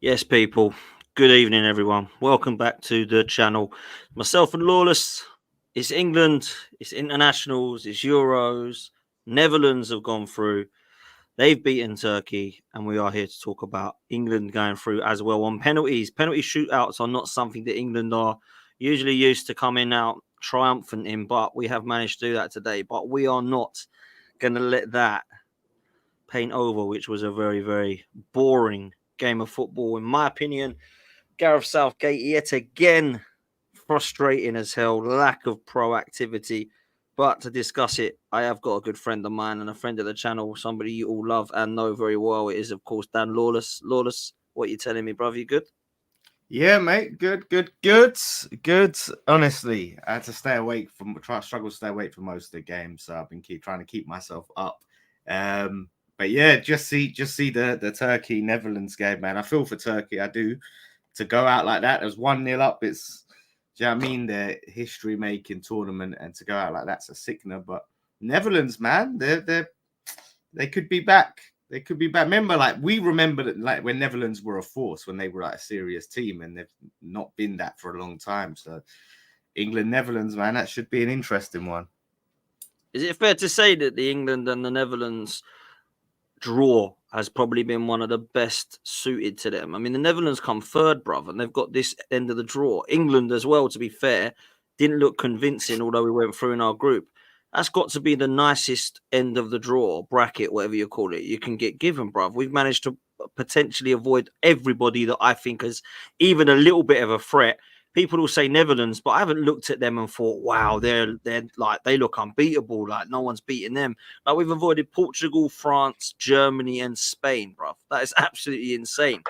Yes, people. Good evening, everyone. Welcome back to the channel. Myself and Lawless. It's England. It's internationals. It's Euros. Netherlands have gone through. They've beaten Turkey, and we are here to talk about England going through as well on penalties. Penalty shootouts are not something that England are usually used to coming out triumphant in, but we have managed to do that today. But we are not going to let that paint over, which was a very, very boring game of football, in my opinion. Gareth Southgate yet again frustrating as hell, lack of proactivity. But to discuss it, I have got a good friend of mine and a friend of the channel, somebody you all love and know very well. It is, of course, Dan Lawless. Lawless, what are you telling me, brother? You good? Yeah, mate. Good. Honestly, I had to stay awake struggle to stay awake for most of the game, so I've been trying to keep myself up. But yeah, just see the Turkey Netherlands game, man. I feel for Turkey. I do. To go out like that, there's 1-0 up. It's, do you know what I mean? The history making tournament, and to go out like that's a sickener. But Netherlands, man, they could be back. They could be back. Remember, like we remember that, like when Netherlands were a force, when they were like a serious team, and they've not been that for a long time. So England, Netherlands, man, that should be an interesting one. Is it fair to say that the England and the Netherlands draw has probably been one of the best suited to them? I mean, the Netherlands come third, brother, and they've got this end of the draw. England as well, to be fair, didn't look convincing, although we went through in our group. That's got to be the nicest end of the draw, bracket, whatever you call it, you can get given, bruv. We've managed to potentially avoid everybody that I think is even a little bit of a threat. People will say Netherlands, but I haven't looked at them and thought, wow, they're like they look unbeatable. Like no one's beating them. Like we've avoided Portugal, France, Germany, and Spain, bruv. That is absolutely insane.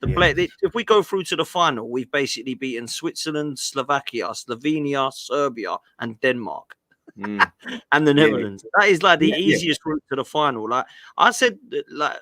Yeah. If we go through to the final, we've basically beaten Switzerland, Slovakia, Slovenia, Serbia, and Denmark. Mm. And the Yeah. Netherlands. That is like the Yeah. easiest route to the final. Like I said, like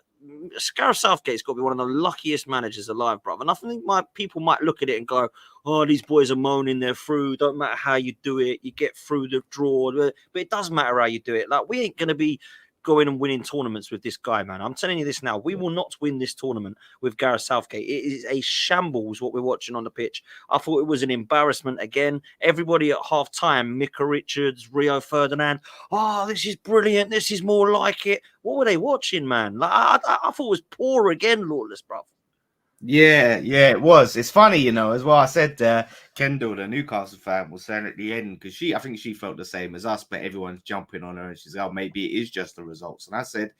Gareth Southgate's got to be one of the luckiest managers alive, brother. And I think people might look at it and go, "Oh, these boys are moaning they're through. Don't matter how you do it, you get through the draw." But it does matter how you do it. Like we ain't gonna be going and winning tournaments with this guy, man. I'm telling you this now. We will not win this tournament with Gareth Southgate. It is a shambles what we're watching on the pitch. I thought it was an embarrassment again. Everybody at half time, Mika Richards, Rio Ferdinand. Oh, this is brilliant. This is more like it. What were they watching, man? Like I thought it was poor again, Lawless, bro. Yeah, it was. It's funny, as well. I said Kendall, the Newcastle fan, was saying at the end, because I think she felt the same as us, but everyone's jumping on her and she's, oh, maybe it is just the results. And I said,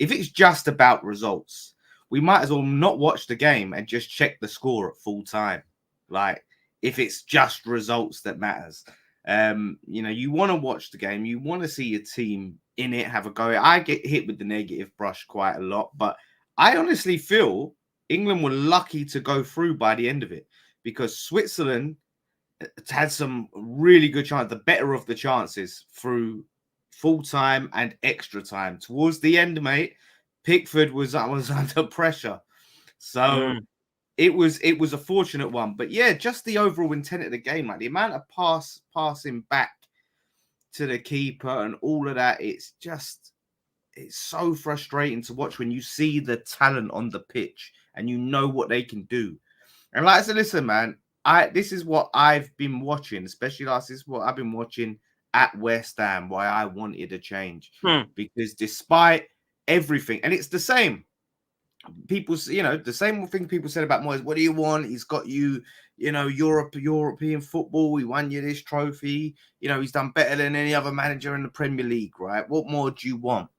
if it's just about results, we might as well not watch the game and just check the score at full time. Like, if it's just results that matters. You want to watch the game, you want to see your team in it, have a go. I get hit with the negative brush quite a lot, but I honestly feel England were lucky to go through by the end of it, because Switzerland had some really good chances, the better of the chances through full time and extra time. Towards the end, mate, Pickford was under pressure. So it was a fortunate one. But yeah, just the overall intent of the game, like the amount of passing back to the keeper and all of that, it's so frustrating to watch when you see the talent on the pitch and you know what they can do. And like I said, listen, man, this is what I've been watching, especially this is what I've been watching at West Ham, why I wanted a change. Because despite everything, and it's the same. People, the same thing people said about Moyes. What do you want? He's got you, European football. He won you this trophy. He's done better than any other manager in the Premier League, right? What more do you want?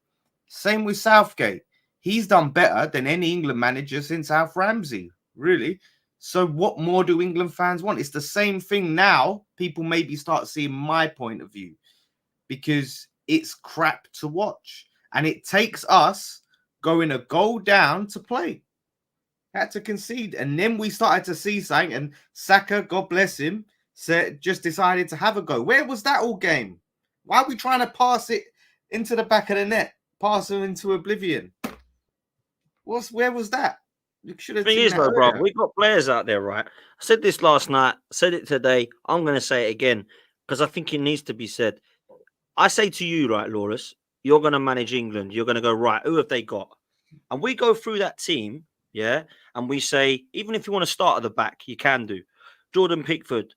Same with Southgate. He's done better than any England manager since Alf Ramsey, really. So what more do England fans want? It's the same thing now. People maybe start seeing my point of view, because it's crap to watch. And it takes us going a goal down to play. Had to concede. And then we started to see something. And Saka, God bless him, just decided to have a go. Where was that all game? Why are we trying to pass it into the back of the net? Pass them into oblivion. Where was that? You should have Thing seen is, that though, bro, earlier. we've got players out there, right? I said this last night, said it today. I'm going to say it again because I think it needs to be said. I say to you, right, Lawless, you're going to manage England. You're going to go, right, who have they got? And we go through that team. yeah, and we say, even if you want to start at the back, you can do. Jordan Pickford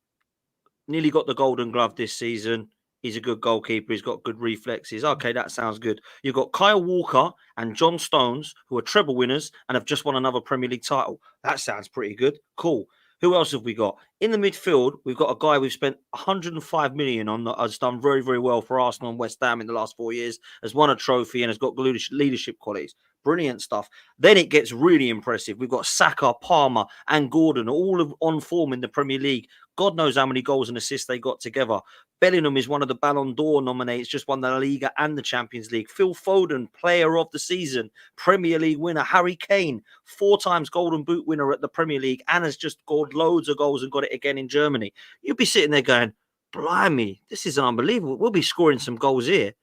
nearly got the Golden Glove this season. He's a good goalkeeper. He's got good reflexes. Okay, that sounds good. You've got Kyle Walker and John Stones, who are treble winners and have just won another Premier League title. That sounds pretty good. Cool. Who else have we got? In the midfield, we've got a guy we've spent 105 million on that has done very, very well for Arsenal and West Ham in the last 4 years, has won a trophy and has got leadership qualities. Brilliant stuff. Then it gets really impressive. We've got Saka, Palmer, and Gordon, all on form in the Premier League. God knows how many goals and assists they got together. Bellingham is one of the Ballon d'Or nominates, just won the La Liga and the Champions League. Phil Foden, player of the season, Premier League winner. Harry Kane, 4 times Golden Boot winner at the Premier League and has just scored loads of goals and got it again in Germany. You'd be sitting there going, blimey, this is unbelievable. We'll be scoring some goals here.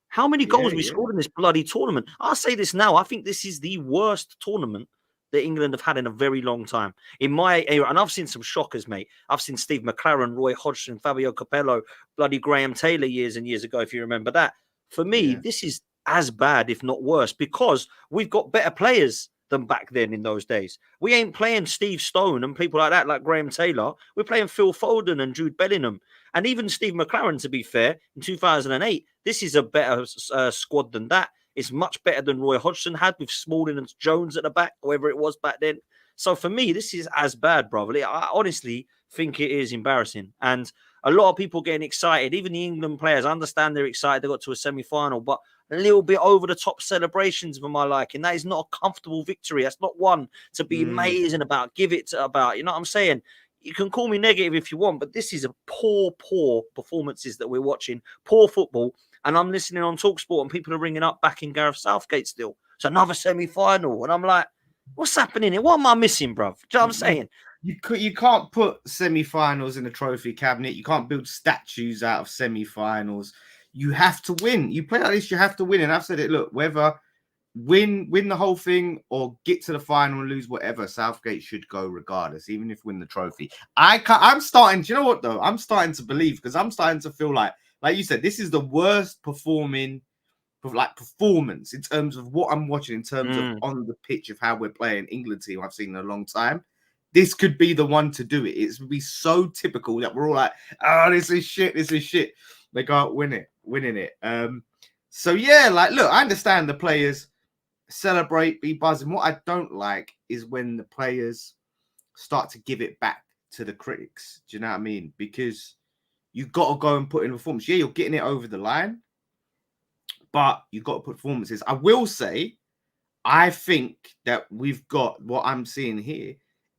How many goals we scored in this bloody tournament? I'll say this now. I think this is the worst tournament that England have had in a very long time. In my era, and I've seen some shockers, mate. I've seen Steve McLaren, Roy Hodgson, Fabio Capello, bloody Graham Taylor years and years ago, if you remember that. For me, this is as bad, if not worse, because we've got better players than back then in those days. We ain't playing Steve Stone and people like that, like Graham Taylor. We're playing Phil Foden and Jude Bellingham. And even Steve McLaren, to be fair, in 2008, this is a better squad than that. It's much better than Roy Hodgson had with Smalling and Jones at the back, whoever it was back then. So for me, this is as bad, brother. I honestly think it is embarrassing. And a lot of people getting excited, even the England players, I understand they're excited they got to a semi-final, but a little bit over the top celebrations for my liking. That is not a comfortable victory. That's not one to be amazing about, give it to about. You know what I'm saying? You can call me negative if you want, but this is a poor performances that we're watching, poor football. And I'm listening on TalkSport and people are ringing up back in Gareth Southgate still. It's another semi-final. And I'm like, what's happening here? What am I missing, bruv? Do you know what I'm saying? You can't put semi-finals in a trophy cabinet. You can't build statues out of semi-finals. You have to win. You play like this, you have to win. And I've said it, look, whether win the whole thing or get to the final and lose whatever, Southgate should go regardless, even if win the trophy. I'm starting, do you know what though? I'm starting to believe, because I'm starting to feel like you said, this is the worst performance in terms of what I'm watching, in terms of on the pitch of how we're playing England team I've seen in a long time. This could be the one to do it. It would be so typical that we're all like, oh, this is shit. They go out winning it. So yeah, like, look, I understand the players celebrate, be buzzing. What I don't like is when the players start to give it back to the critics. Do you know what I mean? Because you got to go and put in performance. Yeah, you're getting it over the line, but you've got to put performances. I will say, I think that we've got, what I'm seeing here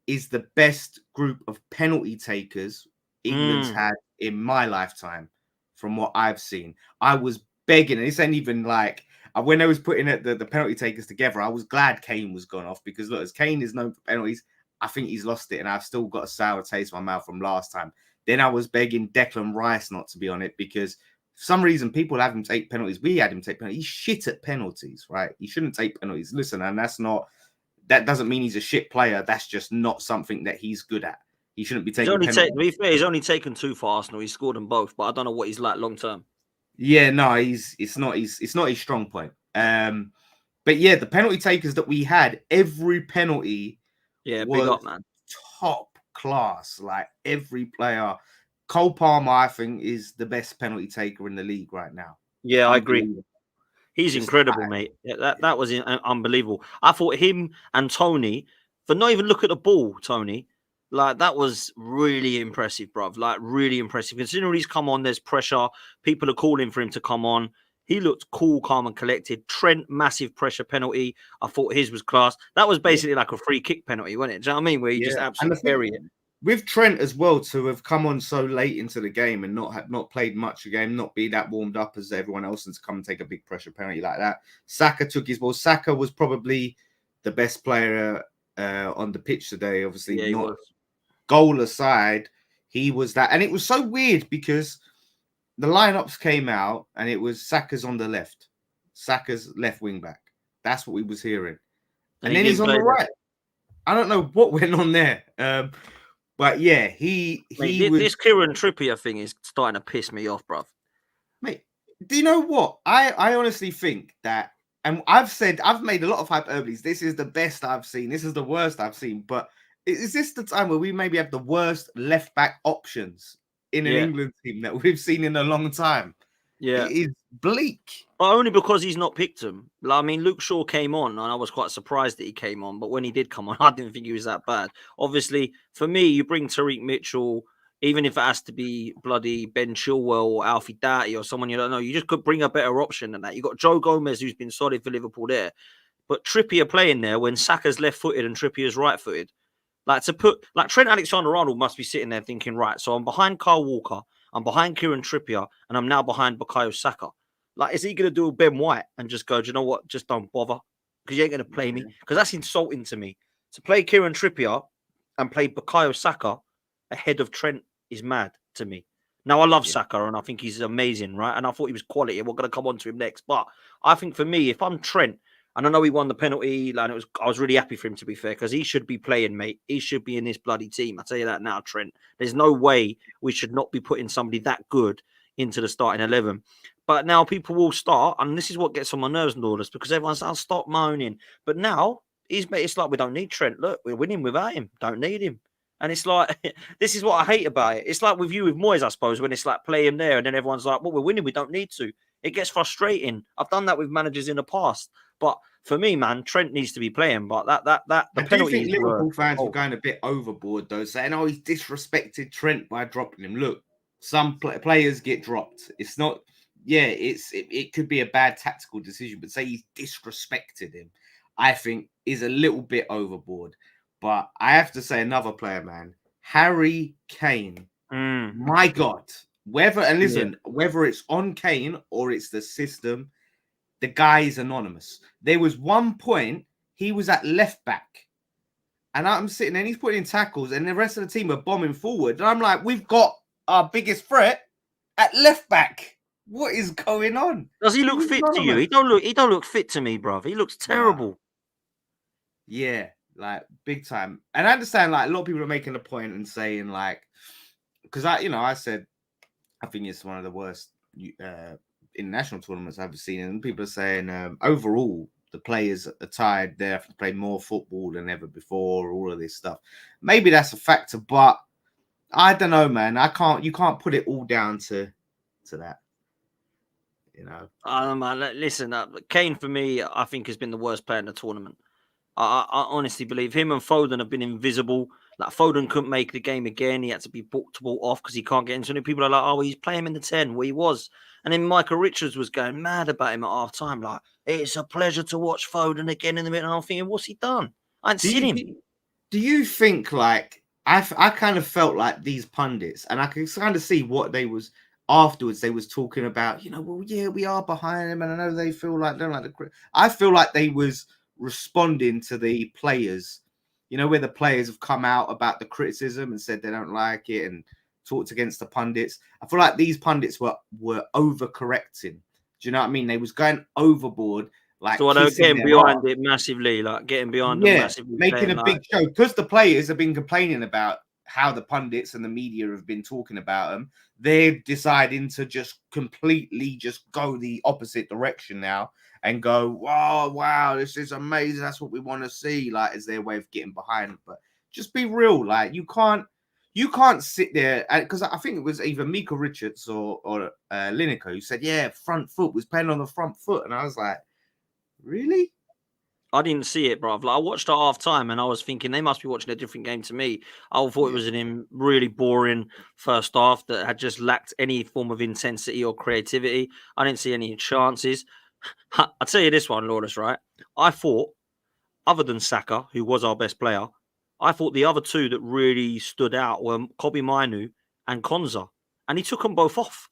is the best group of penalty takers England's had in my lifetime, from what I've seen. I was begging, and this ain't even like, when I was putting the penalty takers together, I was glad Kane was gone off, because look, as Kane is known for penalties, I think he's lost it, and I've still got a sour taste in my mouth from last time. Then I was begging Declan Rice not to be on it, because for some reason people have him take penalties. We had him take penalties. He's shit at penalties, right? He shouldn't take penalties. Listen, and that doesn't mean he's a shit player. That's just not something that he's good at. He shouldn't be taking penalties. To be fair, he's only taken 2 for Arsenal. He's scored them both, but I don't know what he's like long term. Yeah, no, it's not his strong point. But yeah, the penalty takers that we had, every penalty was big up, man. Top class. Like, every player. Cole Palmer, I think, is the best penalty taker in the league right now. Yeah, I agree. He's incredible, mate. Yeah, that was unbelievable. I thought him and Tony, for not even look at the ball, Tony, like, that was really impressive, bruv. Like, really impressive. Considering he's come on, there's pressure. People are calling for him to come on. He looked cool, calm, and collected. Trent, massive pressure penalty. I thought his was class. That was basically like a free kick penalty, wasn't it? Do you know what I mean? Where he just absolutely buried it. With Trent as well, to have come on so late into the game and not played much of the game, not be that warmed up as everyone else, and to come and take a big pressure penalty like that. Saka took his ball. Saka was probably the best player on the pitch today. Obviously, not goal aside, he was that. And it was so weird because the lineups came out and it was Saka's on the left, Saka's left wing back. That's what we was hearing. And then he's on the right. I don't know what went on there. But yeah, this Kieran Trippier thing is starting to piss me off, bruv. Mate, do you know what? I honestly think that And I've made a lot of hyperboles. This is the best I've seen. This is the worst I've seen. But is this the time where we maybe have the worst left back options in an Yeah, England team that we've seen in a long time? yeah. It is bleak. But only because he's not picked him. Like, I mean, Luke Shaw came on, and I was quite surprised that he came on. But when he did come on, I didn't think he was that bad. Obviously, for me, you bring Tariq Mitchell, even if it has to be bloody Ben Chilwell or Alfie Doughty or someone you don't know, you just could bring a better option than that. You got Joe Gomez, who's been solid for Liverpool there, but Trippier playing there when Saka's left-footed and Trippier's right-footed. Like to put like Trent Alexander-Arnold must be sitting there thinking, right, so I'm behind Kyle Walker, I'm behind Kieran Trippier, and I'm now behind Bukayo Saka. Like, is he going to do Ben White and just go, do you know what? Just don't bother because you ain't going to play me. Because that's insulting to me. To play Kieran Trippier and play Bukayo Saka ahead of Trent is mad to me. Now, I love Saka and I think he's amazing, right? And I thought he was quality. We're going to come on to him next. But I think for me, if I'm Trent, and I know he won the penalty, and I was really happy for him, to be fair, because he should be playing, mate. He should be in this bloody team. I tell you that now, Trent. There's no way we should not be putting somebody that good into the starting 11. But now people will start, and this is what gets on my nerves, Norris, because everyone's, I'll stop moaning. But now it's like we don't need Trent. Look, we're winning without him. Don't need him. And it's like, this is what I hate about it. It's like with you with Moyes, I suppose, when it's like play him there, and then everyone's like, well, we're winning. We don't need to. It gets frustrating. I've done that with managers in the past. But for me, man, Trent needs to be playing. But the I do penalty think is Liverpool fans were going a bit overboard, though, saying, "Oh, he's disrespected Trent by dropping him." Look, some players get dropped. It's not, yeah, it could be a bad tactical decision, but say he's disrespected him, I think is a little bit overboard. But I have to say, another player, man, Harry Kane. My God, whether it's on Kane or it's the system, the guy is anonymous. There was one point he was at left back, and I'm sitting there and he's putting in tackles, and the rest of the team are bombing forward. And I'm like, we've got our biggest threat at left back. What is going on? Does he look fit to you? He don't look fit to me, bruv. He looks terrible. Nah. Yeah, like big time. And I understand, like, a lot of people are making a point and saying, like, because I said I think it's one of the worst international tournaments I've ever seen, and people are saying overall the players are tired. They have to play more football than ever before. All of this stuff. Maybe that's a factor, but I don't know, man. You can't put it all down to that. You know. Man, listen, Kane for me, I think has been the worst player in the tournament. I honestly believe him and Foden have been invisible. Like Foden couldn't make the game again. He had to be brought off because he can't get into it. People are like, oh, he's playing him in the 10. Well, he was. And then Michael Richards was going mad about him at half time. Like, it's a pleasure to watch Foden again in the middle. And I'm thinking, what's he done? I ain't seen him. Do you think, like, I kind of felt like these pundits, and I can kind of see what they was afterwards. They was talking about, well, yeah, we are behind them, and I know they feel like don't like the. I feel like they was responding to the players, where the players have come out about the criticism and said they don't like it and talked against the pundits. I feel like these pundits were overcorrecting. Do you know what I mean? They was going overboard. Like, so they're getting behind it massively, them massively. Making a big show because the players have been complaining about how the pundits and the media have been talking about them. They're deciding to just completely just go the opposite direction now and go, wow, this is amazing. That's what we want to see. Like, as their way of getting behind it. But just be real. Like, you can't sit there, because I think it was either Mika Richards or Lineker who said, yeah, front foot was playing on the front foot. And I was like, really? I didn't see it, bro. Like, I watched at half time and I was thinking they must be watching a different game to me. I thought it was an really boring first half that had just lacked any form of intensity or creativity. I didn't see any chances. I'll tell you this one, Lawless, right? I thought, other than Saka, who was our best player, I thought the other two that really stood out were Kobe Mainu and Konza. And he took them both off.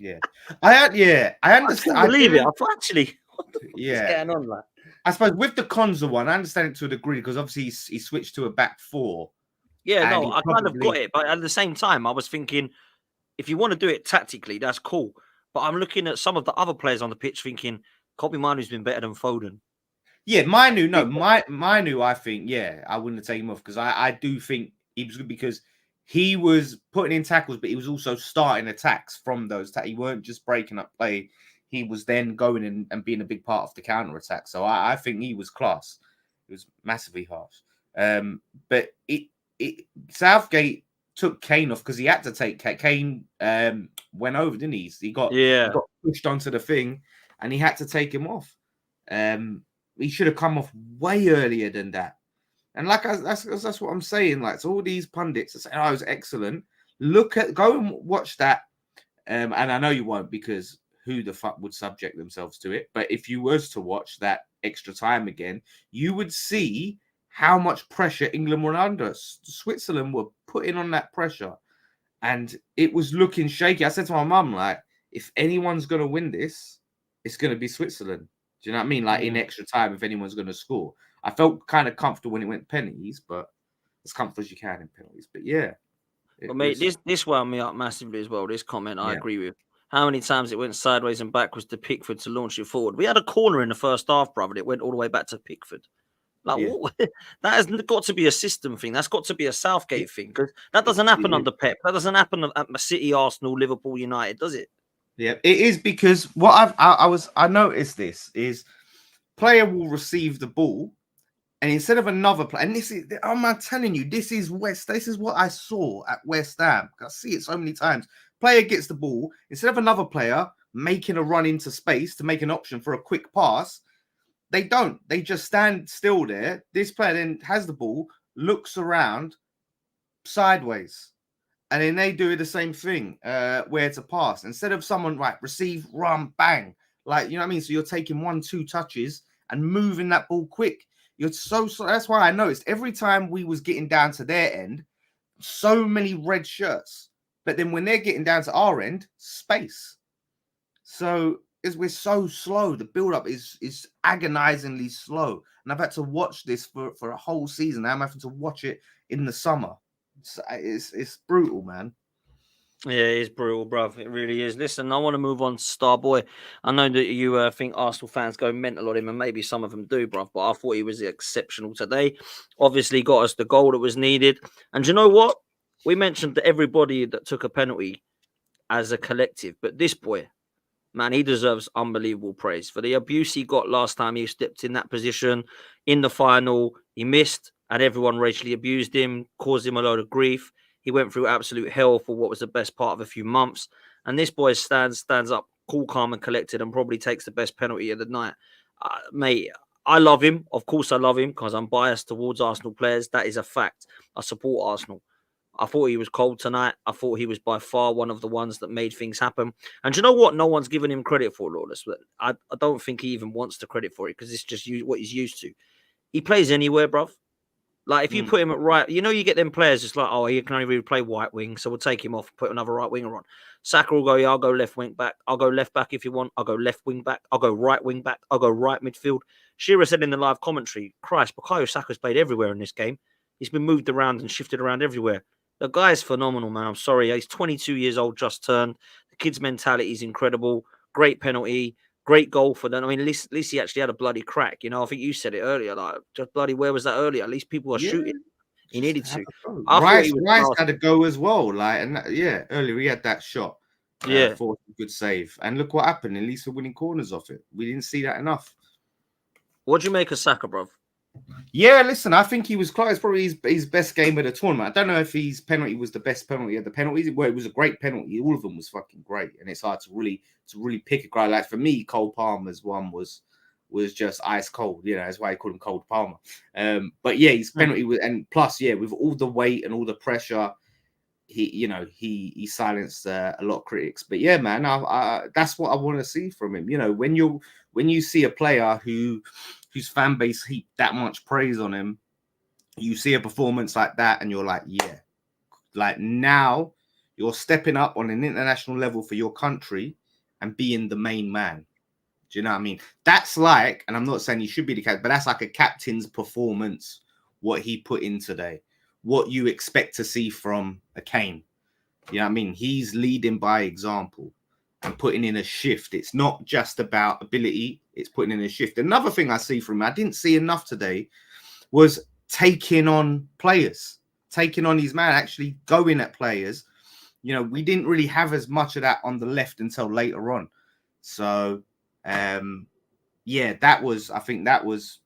I understand. I couldn't believe it. I thought, actually, what the fuck is going on, like? I suppose with the Konza one, I understand it to a degree because obviously he switched to a back four. Yeah, no, I kind of got it. But at the same time, I was thinking, if you want to do it tactically, that's cool. But I'm looking at some of the other players on the pitch thinking, Kobe Mainu's been better than Foden. Yeah, Mainu, I think, I wouldn't have taken him off because I do think he was good because he was putting in tackles, but he was also starting attacks from those. He weren't just breaking up play. he was then going in and being a big part of the counter attack. So I think he was class. It was massively harsh. But Southgate took Kane off because he had to take Kane. Went over, didn't he? He got pushed onto the thing, and he had to take him off. He should have come off way earlier than that. And that's what I'm saying. Like, so all these pundits that say, "Oh, it was excellent." Go and watch that. And I know you won't, because who the fuck would subject themselves to it? But if you was to watch that extra time again, you would see how much pressure England were under. Switzerland were putting on that pressure, and it was looking shaky. I said to my mum, like, if anyone's going to win this, it's going to be Switzerland. Do you know what I mean? Like, in extra time, if anyone's going to score. I felt kind of comfortable when it went penalties, but as comfortable as you can in penalties. But yeah. Well, mate, this wound me up massively as well. This comment I agree with. How many times it went sideways and backwards to Pickford to launch it forward? We had a corner in the first half, brother. It went all the way back to Pickford. Like, that has got to be a system thing. That's got to be a Southgate thing, because that doesn't happen under Pep. That doesn't happen at City, Arsenal, Liverpool, United, does it? Yeah, it is, because what I noticed this is player will receive the ball, and instead of another player, and this is, I'm telling you, this is what I saw at West Ham. I see it so many times. Player gets the ball, instead of another player making a run into space to make an option for a quick pass, they don't. They just stand still there. This player then has the ball, looks around sideways, and then they do the same thing where to pass. Instead of someone, right, receive, run, bang. Like, you know what I mean? So you're taking 1-2 touches and moving that ball quick. You're so that's why I noticed every time we was getting down to their end, so many red shirts. But then when they're getting down to our end, space. So we're so slow. The build-up is agonizingly slow. And I've had to watch this for a whole season. I'm having to watch it in the summer. It's brutal, man. Yeah, it is brutal, bruv. It really is. Listen, I want to move on to Starboy. I know that you think Arsenal fans go mental on him, and maybe some of them do, bruv, but I thought he was exceptional today. Obviously got us the goal that was needed. And you know what? We mentioned that everybody that took a penalty as a collective, but this boy, man, he deserves unbelievable praise for the abuse he got last time he stepped in that position in the final. He missed, and everyone racially abused him, caused him a load of grief. He went through absolute hell for what was the best part of a few months. And this boy stands up cool, calm, and collected, and probably takes the best penalty of the night. Mate, I love him. Of course, I love him because I'm biased towards Arsenal players. That is a fact. I support Arsenal. I thought he was cold tonight. I thought he was by far one of the ones that made things happen. And you know what? No one's given him credit for, Lawless. But I don't think he even wants the credit for it, because it's just what he's used to. He plays anywhere, bruv. Like, if you put him at right, you get them players, it's like, oh, he can only really play white wing, so we'll take him off and put another right winger on. Saka will go, yeah, I'll go left wing back. I'll go left back if you want. I'll go left wing back. I'll go right wing back. I'll go right midfield. Shearer said in the live commentary, Christ, Bukayo Saka's played everywhere in this game. He's been moved around and shifted around everywhere. The guy is phenomenal, man. I'm sorry. He's 22 years old, just turned. The kid's mentality is incredible. Great penalty. Great goal for them. I mean, at least he actually had a bloody crack. I think you said it earlier. Like, just bloody, where was that earlier? At least people are shooting. He needed to. Rice had a go as well. Like, and earlier he had that shot. For a good save. And look what happened. At least we're winning corners off it. We didn't see that enough. What do you make of Saka, bruv? Yeah, listen, I think he was close. It's probably his best game of the tournament. I don't know if his penalty was the best penalty of the penalties. Well, it was a great penalty. All of them was fucking great, and it's hard to really pick a guy. Like, for me, Cole Palmer's one was just ice cold. That's why I call him Cold Palmer. But yeah, his penalty was, and plus, with all the weight and all the pressure, he silenced a lot of critics. But yeah, man, that's what I want to see from him. When you see a player whose fan base heap that much praise on him, you see a performance like that, and you're like, yeah, like, now you're stepping up on an international level for your country and being the main man. Do you know what I mean? That's like, and I'm not saying he should be the captain, but that's like a captain's performance, what he put in today, what you expect to see from a Kane. You know what I mean? He's leading by example and putting in a shift. It's not just about ability, it's putting in a shift. Another thing I see from him, I didn't see enough today, was taking on players, taking on his man, actually going at players. We didn't really have as much of that on the left until later on. So, yeah, I think that was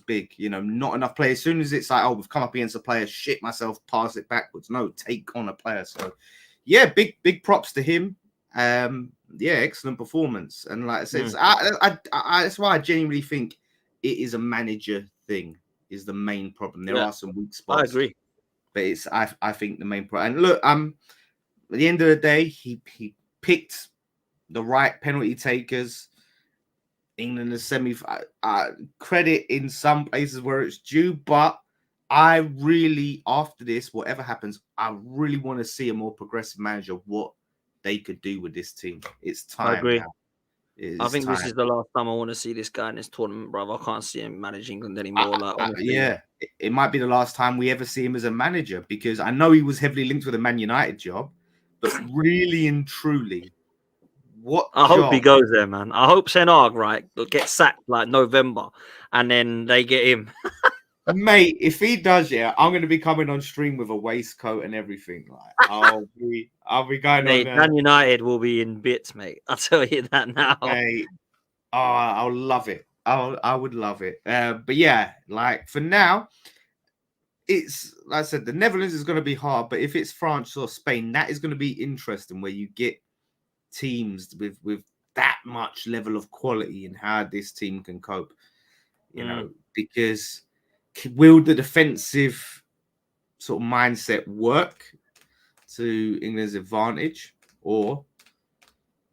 big. You know, not enough players. As soon as it's like, oh, we've come up against a player, shit myself, pass it backwards. No, take on a player. So, yeah, big props to him. Yeah, excellent performance. And like I said, that's why I genuinely think it is a manager thing. Is the main problem. There are some weak I spots, agree. but it's I think the main problem. And look, at the end of the day, he picked the right penalty takers. England is semi credit in some places where it's due, but I really, after this, whatever happens, I really want to see a more progressive manager. What they could do with this team. It's I time agree. now. I think this is the last time I want to see this guy in this tournament, bro. I can't see him manage England anymore. Like, honestly, yeah, it might be the last time we ever see him as a manager, because I know he was heavily linked with a Man United job, but really and truly, what I hope he job? goes there, man. I hope Senag, right, gets sacked like November, and then they get him. Mate, if he does, yeah, I'm going to be coming on stream with a waistcoat and everything. Like, I'll be going Mate, on. Man United will be in bits, mate. I'll tell you that now. Mate, oh, I'll love it. I would love it. But yeah, like for now, it's like I said, the Netherlands is going to be hard. But if it's France or Spain, that is going to be interesting, where you get teams with that much level of quality and how this team can cope. You know, because will the defensive sort of mindset work to England's advantage, or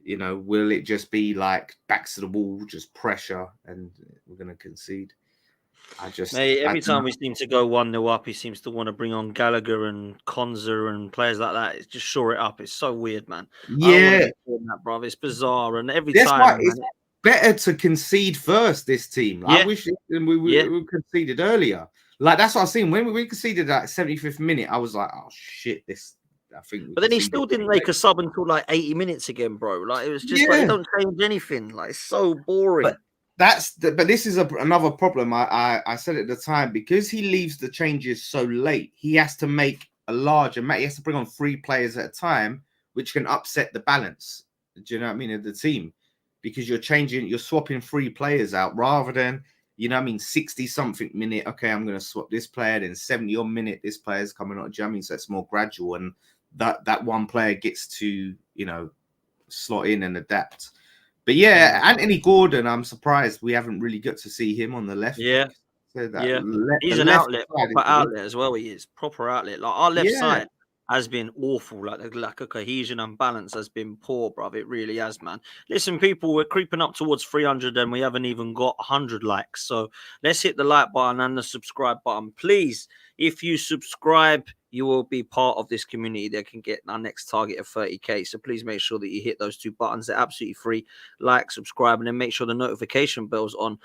will it just be like backs to the wall, just pressure, and we're going to concede? Mate, every time we seem to go 1-0 up, he seems to want to bring on Gallagher and Konza and players like that. It's just shore it up. It's so weird, man. Yeah, I don't want to be doing that, bro. It's bizarre, and every that's time, why man, it's better to concede first. This team, I wish we conceded earlier. Like that's what I was saying when we conceded at 75th minute. I was like, oh shit, this. I think. But then he still didn't make a sub until like 80 minutes again, bro. Like it was just like he don't change anything. Like it's so boring. But this is another problem. I said at the time, because he leaves the changes so late, he has to make a larger match. He has to bring on 3 players at a time, which can upset the balance. Do you know what I mean, of the team? Because you're swapping 3 players out rather than, 60 something minute. Okay, I'm going to swap this player. Then 70 odd minute, this player's coming on. Do you know what I mean? So it's more gradual, and that one player gets to slot in and adapt. But yeah, Anthony Gordon, I'm surprised we haven't really got to see him on the left. Yeah. So He's an outlet, proper outlet as well. He is proper outlet. Like our left side has been awful. Like the lack of cohesion and balance has been poor, bruv. It really has, man. Listen, people, we're creeping up towards 300 and we haven't even got 100 likes. So let's hit the like button and the subscribe button. Please, if you subscribe, you will be part of this community that can get our next target of 30k. So please make sure that you hit those 2 buttons. They're absolutely free. Like, subscribe, and then make sure the notification bell's on.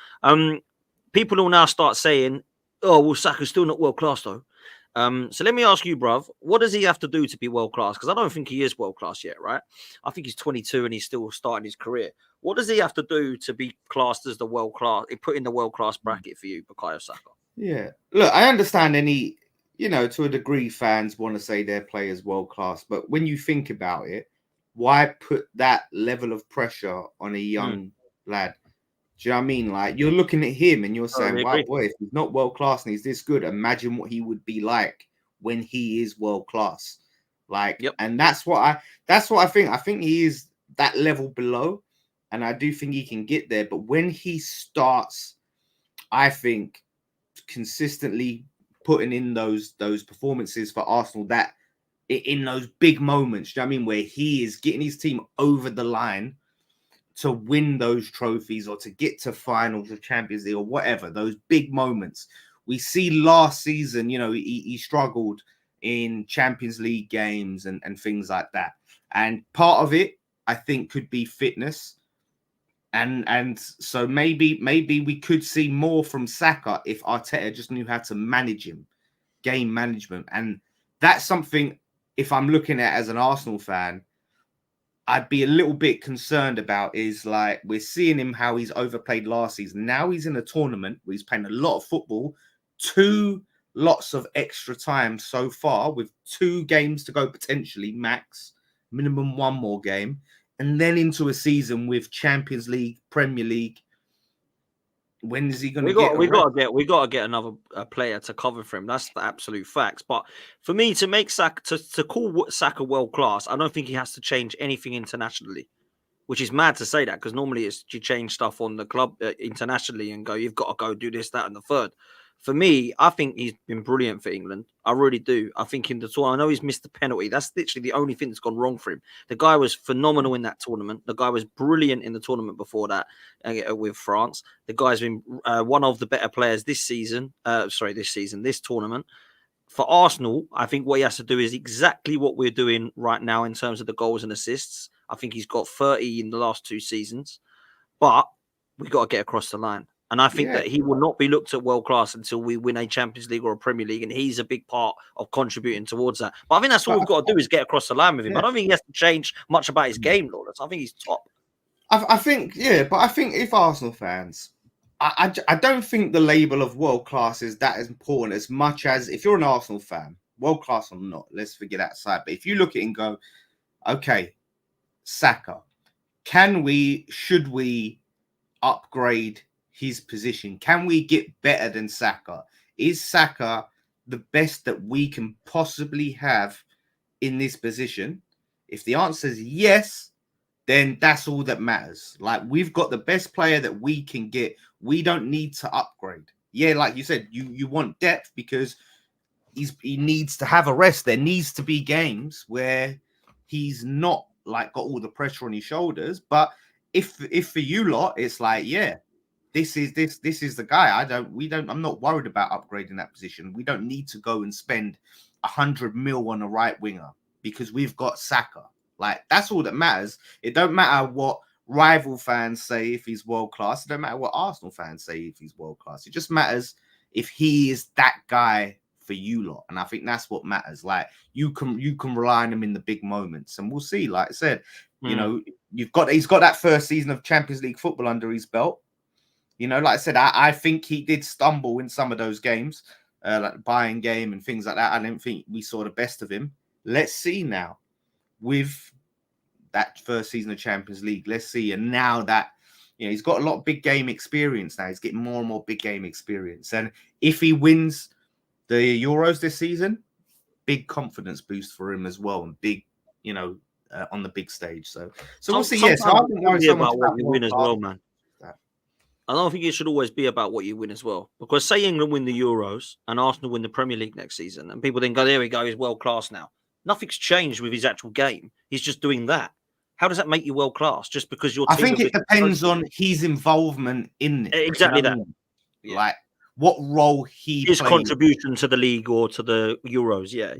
People will now start saying, oh, well, Saka's still not world class, though. So let me ask you, bruv, what does he have to do to be world class? Because I don't think he is world class yet, right? I think he's 22 and he's still starting his career. What does he have to do to be classed as the world class, put in the world class bracket for you, Bukayo Saka? Yeah. Look, I understand to a degree, fans want to say their players world class. But when you think about it, why put that level of pressure on a young lad? Do you know what I mean? Like, you're looking at him and you're saying, wow, boy, if he's not world class and he's this good, imagine what he would be like when he is world class. Like, and that's what I think. I think he is that level below, and I do think he can get there. But when he starts, I think, consistently putting in those performances for Arsenal, that in those big moments, do you know what I mean, where he is getting his team over the line to win those trophies or to get to finals of Champions League or whatever, those big moments. We see last season, he struggled in Champions League games and things like that. And part of it, I think, could be fitness. And so maybe we could see more from Saka if Arteta just knew how to manage him, game management. And that's something, if I'm looking at as an Arsenal fan, I'd be a little bit concerned about, is like, we're seeing him how he's overplayed last season. Now he's in a tournament where he's playing a lot of football, 2 lots of extra time so far, with 2 games to go potentially, max, minimum 1 more game. and then into a season with Champions League, Premier League. When is he going to get? We got to get another player to cover for him. That's the absolute facts. But for me to make Saka to call Saka world class, I don't think he has to change anything internationally. Which is mad to say that, because normally it's you change stuff on the club internationally and go, you've got to go do this, that, and the third. For me, I think he's been brilliant for England. I really do. I think in the tour, I know he's missed the penalty. That's literally the only thing that's gone wrong for him. The guy was phenomenal in that tournament. The guy was brilliant in the tournament before that with France. The guy's been one of the better players this season. This tournament. For Arsenal, I think what he has to do is exactly what we're doing right now in terms of the goals and assists. I think he's got 30 in the last 2 seasons, but we've got to get across the line. And I think that he will not be looked at world class until we win a Champions League or a Premier League, and he's a big part of contributing towards that. But I think that's all we've got to do is get across the line with him. I don't think he has to change much about his game, Lawrence. I think he's top. I think, but I think if Arsenal fans, I don't think the label of world class is that as important as much as if you're an Arsenal fan, world class or not, let's forget that aside. But if you look at it and go, okay, Saka, should we upgrade his position? Can we get better than Saka? Is Saka the best that we can possibly have in this position? If the answer is yes, then that's all that matters. Like, we've got the best player that we can get. We don't need to upgrade. Yeah, like you said, you want depth because he needs to have a rest. There needs to be games where he's not like got all the pressure on his shoulders. But if for you lot, it's like, yeah, this is the guy. I'm not worried about upgrading that position. We don't need to go and spend 100 mil on a right winger because we've got Saka. Like, that's all that matters. It don't matter what rival fans say if he's world class. It don't matter what Arsenal fans say if he's world class. It just matters if he is that guy for you lot. And I think that's what matters. Like, you can rely on him in the big moments. And we'll see. Like I said, you know, he's got that first season of Champions League football under his belt. You know, like I said, I think he did stumble in some of those games, like the Bayern game and things like that. I don't think we saw the best of him. Let's see now. With that first season of Champions League, let's see. And now that, you know, he's got a lot of big game experience now. He's getting more and more big game experience. And if he wins the Euros this season, big confidence boost for him as well. And big, you know, on the big stage. So we'll see. Yes, I don't worry so much about what you win as well, man. I don't think it should always be about what you win as well. Because say England win the Euros and Arsenal win the Premier League next season, and people then go, there we go, he's world class now. Nothing's changed with his actual game. He's just doing that. How does that make you world class? Just because you're. I think it depends on his involvement in it. Exactly that. Yeah. Like what role his contribution to the league or to the Euros. Yeah.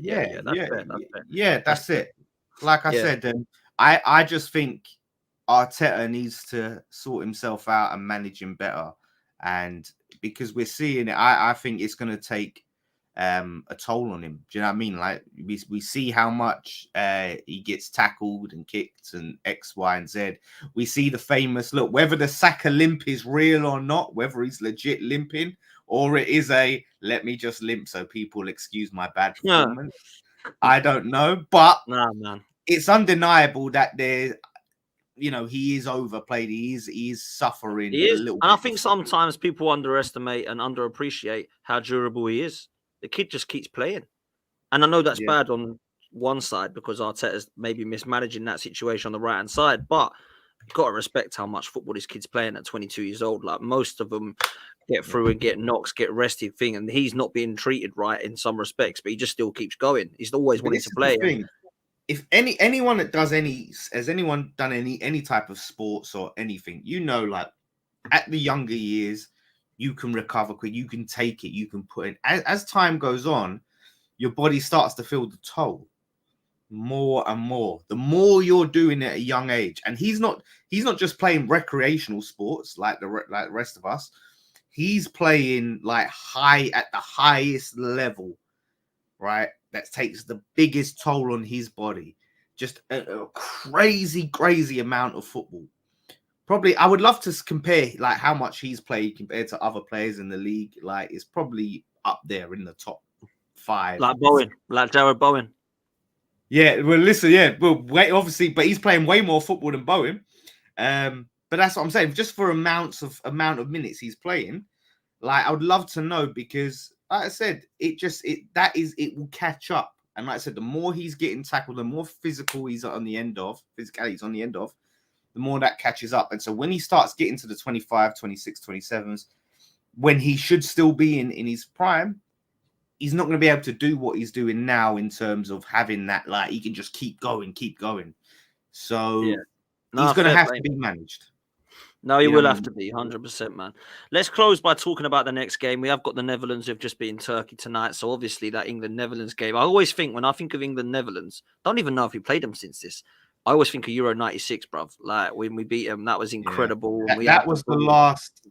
That's fair. It. Like I said, I just think Arteta needs to sort himself out and manage him better. And because we're seeing it, I think it's going to take a toll on him. Do you know what I mean? Like we see how much he gets tackled and kicked and X, Y, and Z. We see the famous look, whether the Saka limp is real or not, whether he's legit limping or it is a let me just limp so people excuse my bad performance. I don't know, but it's undeniable that there. You know, he is overplayed. He is suffering. He is. And I think sometimes people underestimate and underappreciate how durable he is. The kid just keeps playing. And I know that's bad on one side because Arteta's maybe mismanaging that situation on the right-hand side, but you've got to respect how much football this kid's playing at 22 years old. Like, most of them get through and get knocks, get rested thing, and he's not being treated right in some respects, but he just still keeps going. He's always wanting to play. If anyone that does has anyone done any type of sports or anything, you know, like at the younger years, you can recover quick, you can take it, you can put it. As time goes on, your body starts to feel the toll more and more. The more you're doing it at a young age, and he's not just playing recreational sports like the rest of us. He's playing like at the highest level, right? That takes the biggest toll on his body. Just a crazy amount of football. Probably, I would love to compare like how much he's played compared to other players in the league. Like, it's probably up there in the top 5. Like Bowen, like Jared Bowen. Yeah, well, listen, yeah, well, wait, obviously, but he's playing way more football than Bowen. But that's what I'm saying. Just for amount of minutes he's playing, like I would love to know because, like I said, it will catch up. And like I said, the more he's getting tackled, the more physical he's on the end of, physicality he's on the end of, the more that catches up. And so when he starts getting to the 25, 26, 27s, when he should still be in his prime, he's not going to be able to do what he's doing now in terms of having that, like, he can just keep going, keep going. So he's going to have to be managed. No, he will have to be 100%, man. Let's close by talking about the next game. We have got the Netherlands who've just beaten Turkey tonight. So obviously that England-Netherlands game. I always think when I think of England-Netherlands, don't even know if we played them since this. I always think of Euro 96, bruv. Like when we beat them, that was incredible. Yeah. That was the last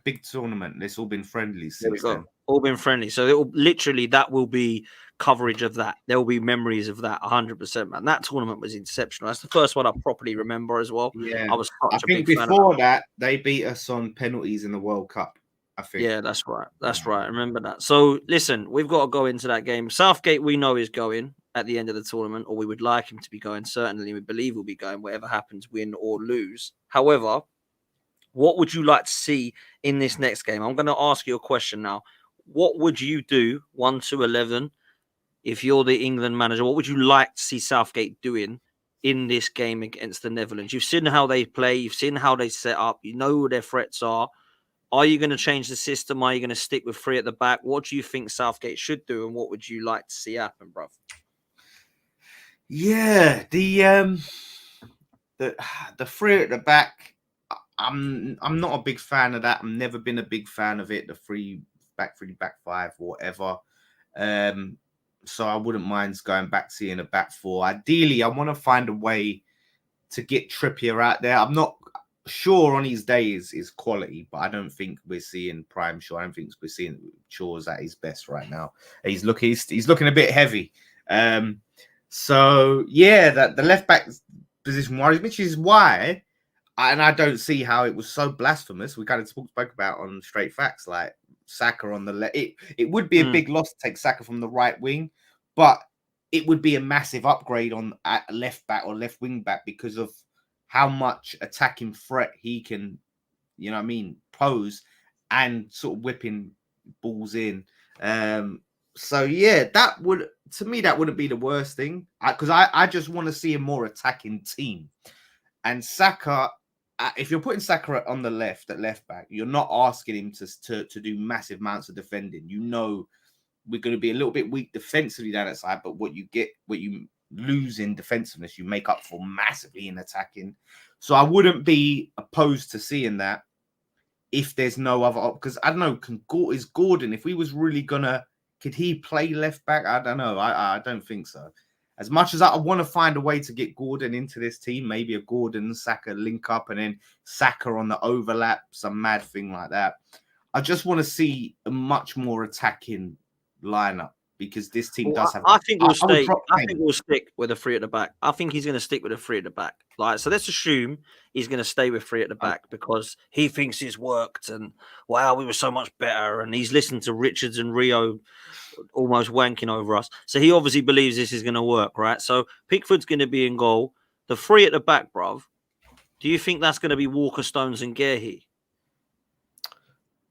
big tournament. It's all been friendlies since then. All been friendly. So it will literally, that will be coverage of that. There will be memories of that 100%, man. That tournament was exceptional. That's the first one I properly remember as well. Yeah, I was such a big fan before that they beat us on penalties in the World Cup. I think. Yeah, that's right. That's right. I remember that. So listen, we've got to go into that game. Southgate, we know, is going at the end of the tournament, or we would like him to be going. Certainly, we believe he'll be going, whatever happens, win or lose. However, what would you like to see in this next game? I'm going to ask you a question now. What would you do 1 to 11 if you're the England manager? What would you like to see Southgate doing in this game against the Netherlands? You've seen how they play. You've seen how they set up. You know who their threats are. Are you going to change the system? Are you going to stick with 3 at the back? What do you think Southgate should do, and what would you like to see happen, bruv? Yeah, the 3 at the back. I'm not a big fan of that. I've never been a big fan of it. The 3 back 5, or whatever. So I wouldn't mind going back to seeing a back 4. Ideally, I want to find a way to get Trippier out there. I'm not sure on his days is quality, but I don't think we're seeing prime Shaw. I don't think we're seeing Shaw's at his best right now. He's looking a bit heavy. So yeah, that the left back position worries, which is why, and I don't see how it was so blasphemous. We kind of spoke about on Straight Facts, like Saka on the left. It would be a big loss to take Saka from the right wing, but it would be a massive upgrade on at left back or left wing back because of how much attacking threat he can, you know what I mean, pose and sort of whipping balls in. So yeah, that would, to me, that wouldn't be the worst thing, because I just want to see a more attacking team. And Saka, if you're putting Saka on the left at left back, you're not asking him to do massive amounts of defending. You know, we're going to be a little bit weak defensively down that side, but what you lose in defensiveness, you make up for massively in attacking. So I wouldn't be opposed to seeing that if there's no other, because I don't know, is Gordon, if we was really gonna, could he play left back? I don't know. I don't think so. As much as I want to find a way to get Gordon into this team, maybe a Gordon Saka link up and then Saka on the overlap, some mad thing like that. I just want to see a much more attacking lineup, because this team does have. I think we'll stay. I think we'll stick with a 3 at the back. I think he's going to stick with a 3 at the back. Like, so let's assume he's going to stay with 3 at the back because he thinks it's worked and wow, we were so much better. And he's listened to Richards and Rio almost wanking over us. So he obviously believes this is going to work, right? So Pickford's going to be in goal. The 3 at the back, bruv. Do you think that's going to be Walker, Stones, and Gehi?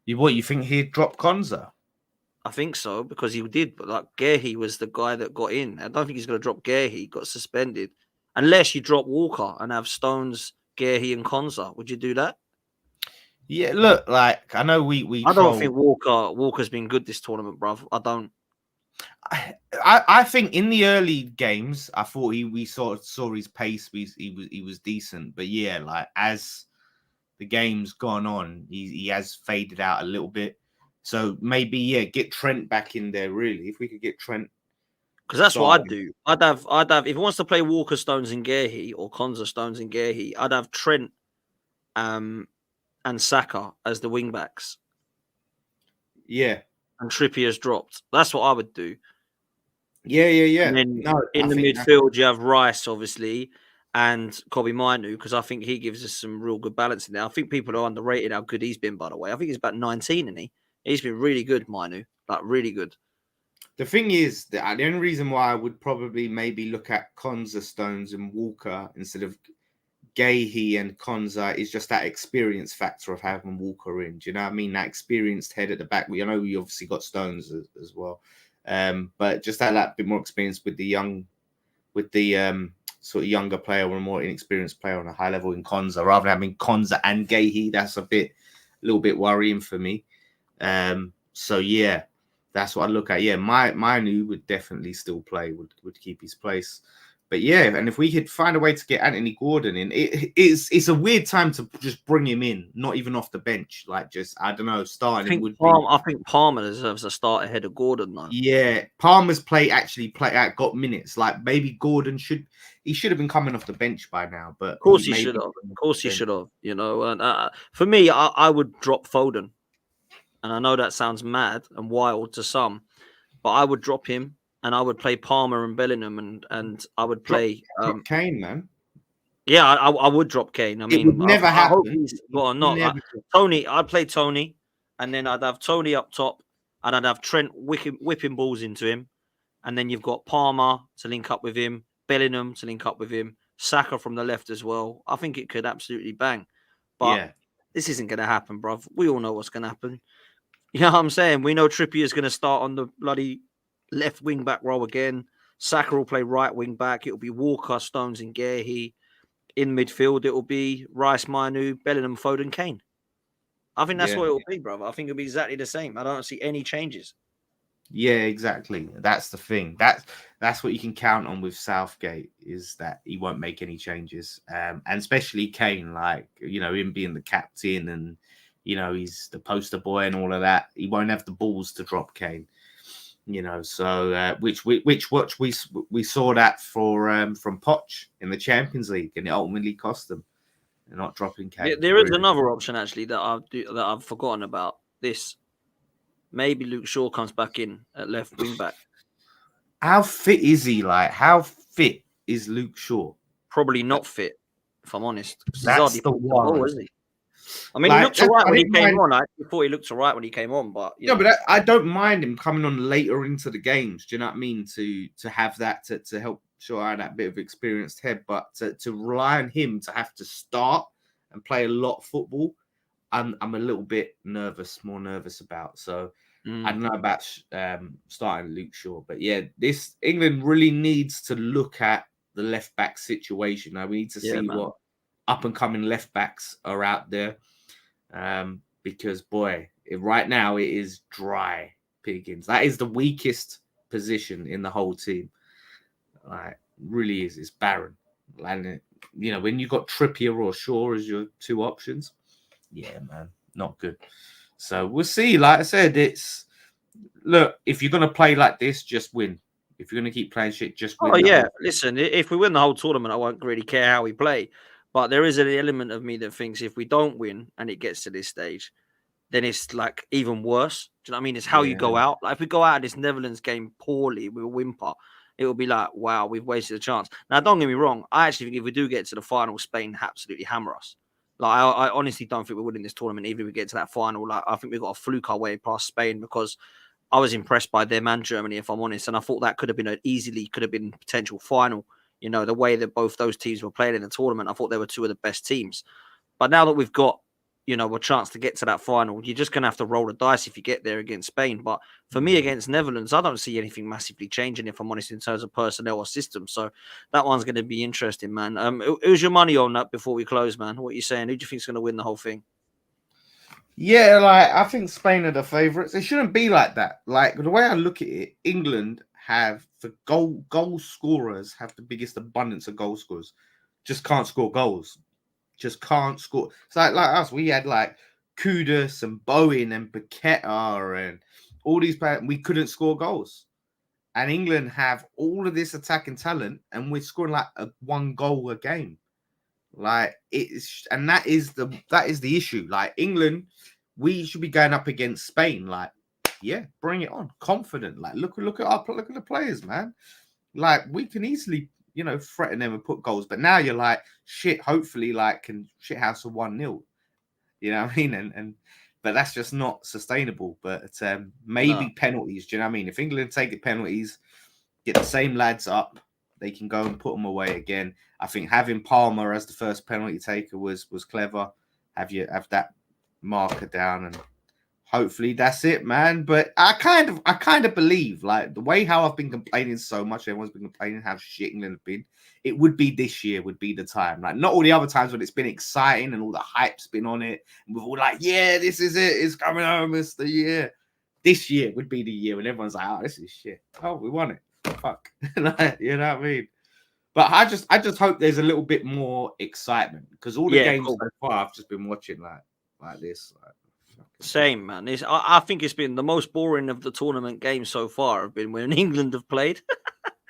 You think he'd drop Konza? I think so, because he did, but like Gehi was the guy that got in. I don't think he's going to drop Gehi. He got suspended. Unless you drop Walker and have Stones, Gehi, and Konza. Would you do that? Yeah, look, like I know I don't think Walker's been good this tournament, bruv. I don't. I think in the early games, I thought we sort of saw his pace. He was decent, but yeah, like as the game's gone on, he has faded out a little bit. So maybe, yeah, get Trent back in there, really. If we could get Trent. Because that's what I'd do. I'd have, if he wants to play Walker, Stones, and Gehi, or Konza, Stones, and Gehi, I'd have Trent and Saka as the wing backs. Yeah. And Trippier's dropped. That's what I would do. Yeah. And then in the midfield, you have Rice, obviously, and Kobe Mainu, because I think he gives us some real good balance in there. I think people are underrated how good he's been, by the way. I think he's about 19, isn't he? He's been really good, Mainu. Like, really good. The thing is that the only reason why I would probably maybe look at Konza, Stones, and Walker instead of Gahey and Konza is just that experience factor of having Walker in. Do you know what I mean? That experienced head at the back. I know we obviously got Stones as well, but just that bit more experience with the sort of younger player or a more inexperienced player on a high level in Konza, rather than having Konza and Gahey. That's a little bit worrying for me. So yeah, that's what I look at. Yeah, Manu would definitely still play, would keep his place. But yeah, and if we could find a way to get Anthony Gordon in, it's a weird time to just bring him in, not even off the bench. Like just, I don't know, starting him would be. I think Palmer deserves a start ahead of Gordon, though. Yeah, Palmer's got minutes. Like maybe Gordon should have been coming off the bench by now. But Of course he should have. Of course he should have. You know, and for me, I would drop Foden, and I know that sounds mad and wild to some, but I would drop him, and I would play Palmer and Bellingham, and I would play drop Kane, man. Yeah, I would drop Kane. I mean, it would never happen. I hope he's got not. Tony, I'd play Tony, and then I'd have Tony up top, and I'd have Trent whipping balls into him, and then you've got Palmer to link up with him, Bellingham to link up with him, Saka from the left as well. I think it could absolutely bang, but this isn't going to happen, bruv. We all know what's going to happen. You know what I'm saying? We know Trippier is going to start on the bloody left wing back role again. Saka will play right wing back. It'll be Walker, Stones, and Gahey. In midfield, it will be Rice, Manu, Bellingham, Foden, Kane. I think that's what it will be, brother. I think it'll be exactly the same. I don't see any changes. Yeah, exactly. That's the thing. That's what you can count on with Southgate, is that he won't make any changes. And especially Kane, like, you know, him being the captain and, you know, he's the poster boy and all of that. He won't have the balls to drop Kane. You know, so which we saw that from Poch in the Champions League, and it ultimately cost them. They're not dropping Kane. There is another option actually that I've forgotten about. This maybe Luke Shaw comes back in at left wing back. How fit is he? Like, how fit is Luke Shaw? Probably not fit, if I'm honest. That's the one, isn't he? I mean, he looked all right when he came on. I thought he looked all right when he came on, but but I don't mind him coming on later into the games. Do you know what I mean? To have that to help show out that bit of experienced head, but to rely on him to have to start and play a lot of football, I'm a little bit more nervous about. So I don't know about starting Luke Shaw, but yeah, this England really needs to look at the left back situation. Now we need to see what up and coming left backs are out there, because boy, right now it is dry pickings. That is the weakest position in the whole team. Like, really is. It's barren. And you know, when you got Trippier or Shaw as your two options, yeah, man, not good. So we'll see. Like I said, look, if you're gonna play like this, just win. If you're gonna keep playing shit, just win. Oh yeah, listen, if we win the whole tournament, I won't really care how we play. But there is an element of me that thinks if we don't win and it gets to this stage, then it's like even worse. Do you know what I mean? It's how you go out. Like if we go out of this Netherlands game poorly with a whimper, it will be like, wow, we've wasted a chance. Now, don't get me wrong. I actually think if we do get to the final, Spain absolutely hammer us. Like I honestly don't think we're winning this tournament, even if we get to that final. Like I think we've got to fluke our way past Spain, because I was impressed by them and Germany, if I'm honest. And I thought that could have been potential final. You know, the way that both those teams were playing in the tournament, I thought they were two of the best teams. But now that we've got, you know, a chance to get to that final, you're just going to have to roll the dice if you get there against Spain. But for me, against Netherlands, I don't see anything massively changing, if I'm honest, in terms of personnel or system. So that one's going to be interesting, man. Who's your money on that before we close, man? What are you saying? Who do you think is going to win the whole thing? Yeah, like I think Spain are the favourites. It shouldn't be like that. Like the way I look at it, England have the goal scorers have the biggest abundance of goal scorers. Just can't score goals. Just can't score. It's like us. We had like Kudus and Bowen and Paqueta and all these players. We couldn't score goals. And England have all of this attacking talent, and we're scoring like one goal a game. Like that is the issue. Like England, we should be going up against Spain. Like, yeah, bring it on, confident. Like, look at the players, man. Like, we can easily, you know, threaten them and put goals. But now you're like, shit. Hopefully, like, can shithouse a 1-0. You know what I mean? And but that's just not sustainable. But maybe penalties. Do you know what I mean? If England take the penalties, get the same lads up, they can go and put them away again. I think having Palmer as the first penalty taker was clever. Have that marker down, and hopefully that's it, man. But I kind of believe, like, the way how I've been complaining so much, everyone's been complaining how shit England have been. It would be this year would be the time. Like, not all the other times when it's been exciting and all the hype's been on it. And we're all like, yeah, this is it. It's coming home. It's the year. This year would be the year when everyone's like, oh, this is shit. Oh, we won it. Fuck. Like, you know what I mean? But I just hope there's a little bit more excitement, because all the games so far I've just been watching like this. Same, man. I think it's been the most boring of the tournament games so far have been when England have played.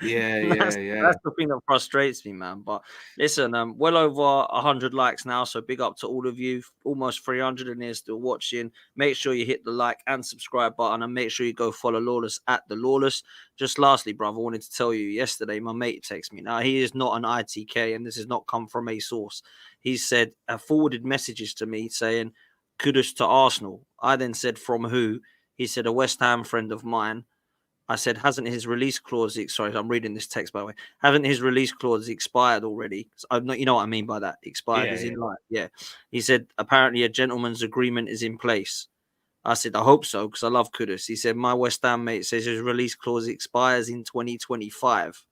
That's the thing that frustrates me, man. But listen, well over 100 likes now, so big up to all of you. Almost 300 in here still watching. Make sure you hit the like and subscribe button, and make sure you go follow Lawless at the Lawless. Just lastly, brother, I wanted to tell you, yesterday my mate texted me. Now, he is not an ITK, and this has not come from a source. He said, forwarded messages to me saying, kudos to Arsenal. I then said, from who? He said, a West Ham friend of mine. I said, hasn't his release clause, sorry, I'm reading this text, by the way. Haven't his release clause expired already? You know what I mean by that? Expired is in life. Yeah. He said, apparently a gentleman's agreement is in place. I said, I hope so, because I love Kudus. He said, my West Ham mate says his release clause expires in 2025.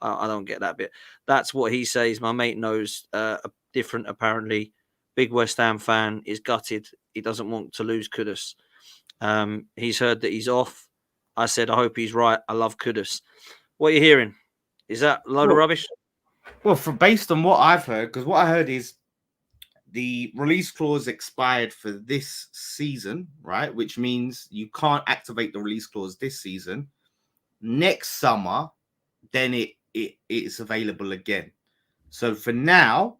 I don't get that bit. That's what he says. My mate knows different, apparently. Big West Ham fan, is gutted. He doesn't want to lose Kudus. He's heard that he's off. I said, I hope he's right. I love Kudus. What are you hearing? Is that a load of rubbish? Well, based on what I've heard, because what I heard is the release clause expired for this season, right? Which means you can't activate the release clause this season. Next summer, then it's available again. So for now,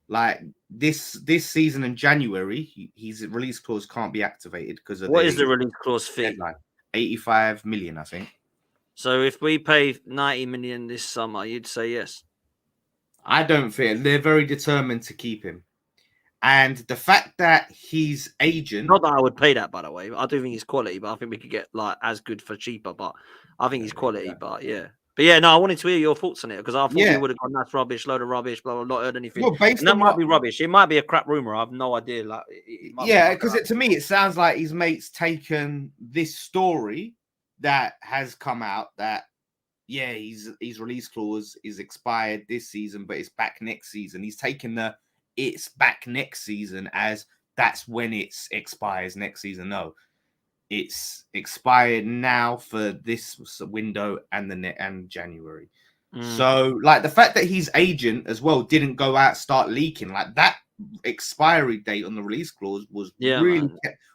like this season in January, his release clause can't be activated because of what is the release clause fee? Deadline. 85 million, I think. So if we pay 90 million this summer, you'd say yes? I don't think they're very determined to keep him. And the fact that his agent... Not that I would pay that, by the way. I do think he's quality, but I think we could get like as good for cheaper. But I think he's quality, but yeah. But yeah, no, I wanted to hear your thoughts on it, because I thought you would have gone, that's rubbish, load of rubbish, blah, blah, not heard anything. Well, and that might be rubbish. It might be a crap rumor. I have no idea. Like, because to me, it sounds like his mate's taken this story that has come out that, his release clause is expired this season, but it's back next season. He's taken it's back next season as that's when it expires next season. No. It's expired now for this window and January. So, like, the fact that his agent as well didn't go out, start leaking, like that expiry date on the release clause was really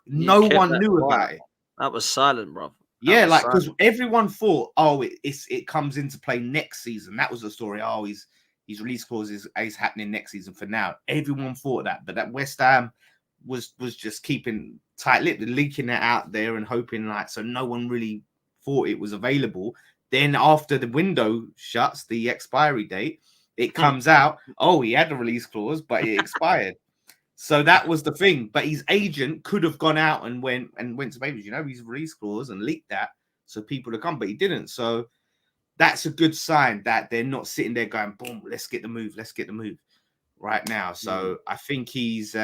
no one knew about it. That was silent, bro. Like, because everyone thought, it comes into play next season. That was the story. His release clause is happening next season. For now, everyone thought that, but that West Ham was just keeping tight-lipped, leaking it out there and hoping, like, so no one really thought it was available. Then after the window shuts, the expiry date, it comes out, he had a release clause, but it expired. So that was the thing. But his agent could have gone out and went to papers, his release clause, and leaked that so people to come, but he didn't. So that's a good sign that they're not sitting there going, boom, let's get the move right now. So I think he's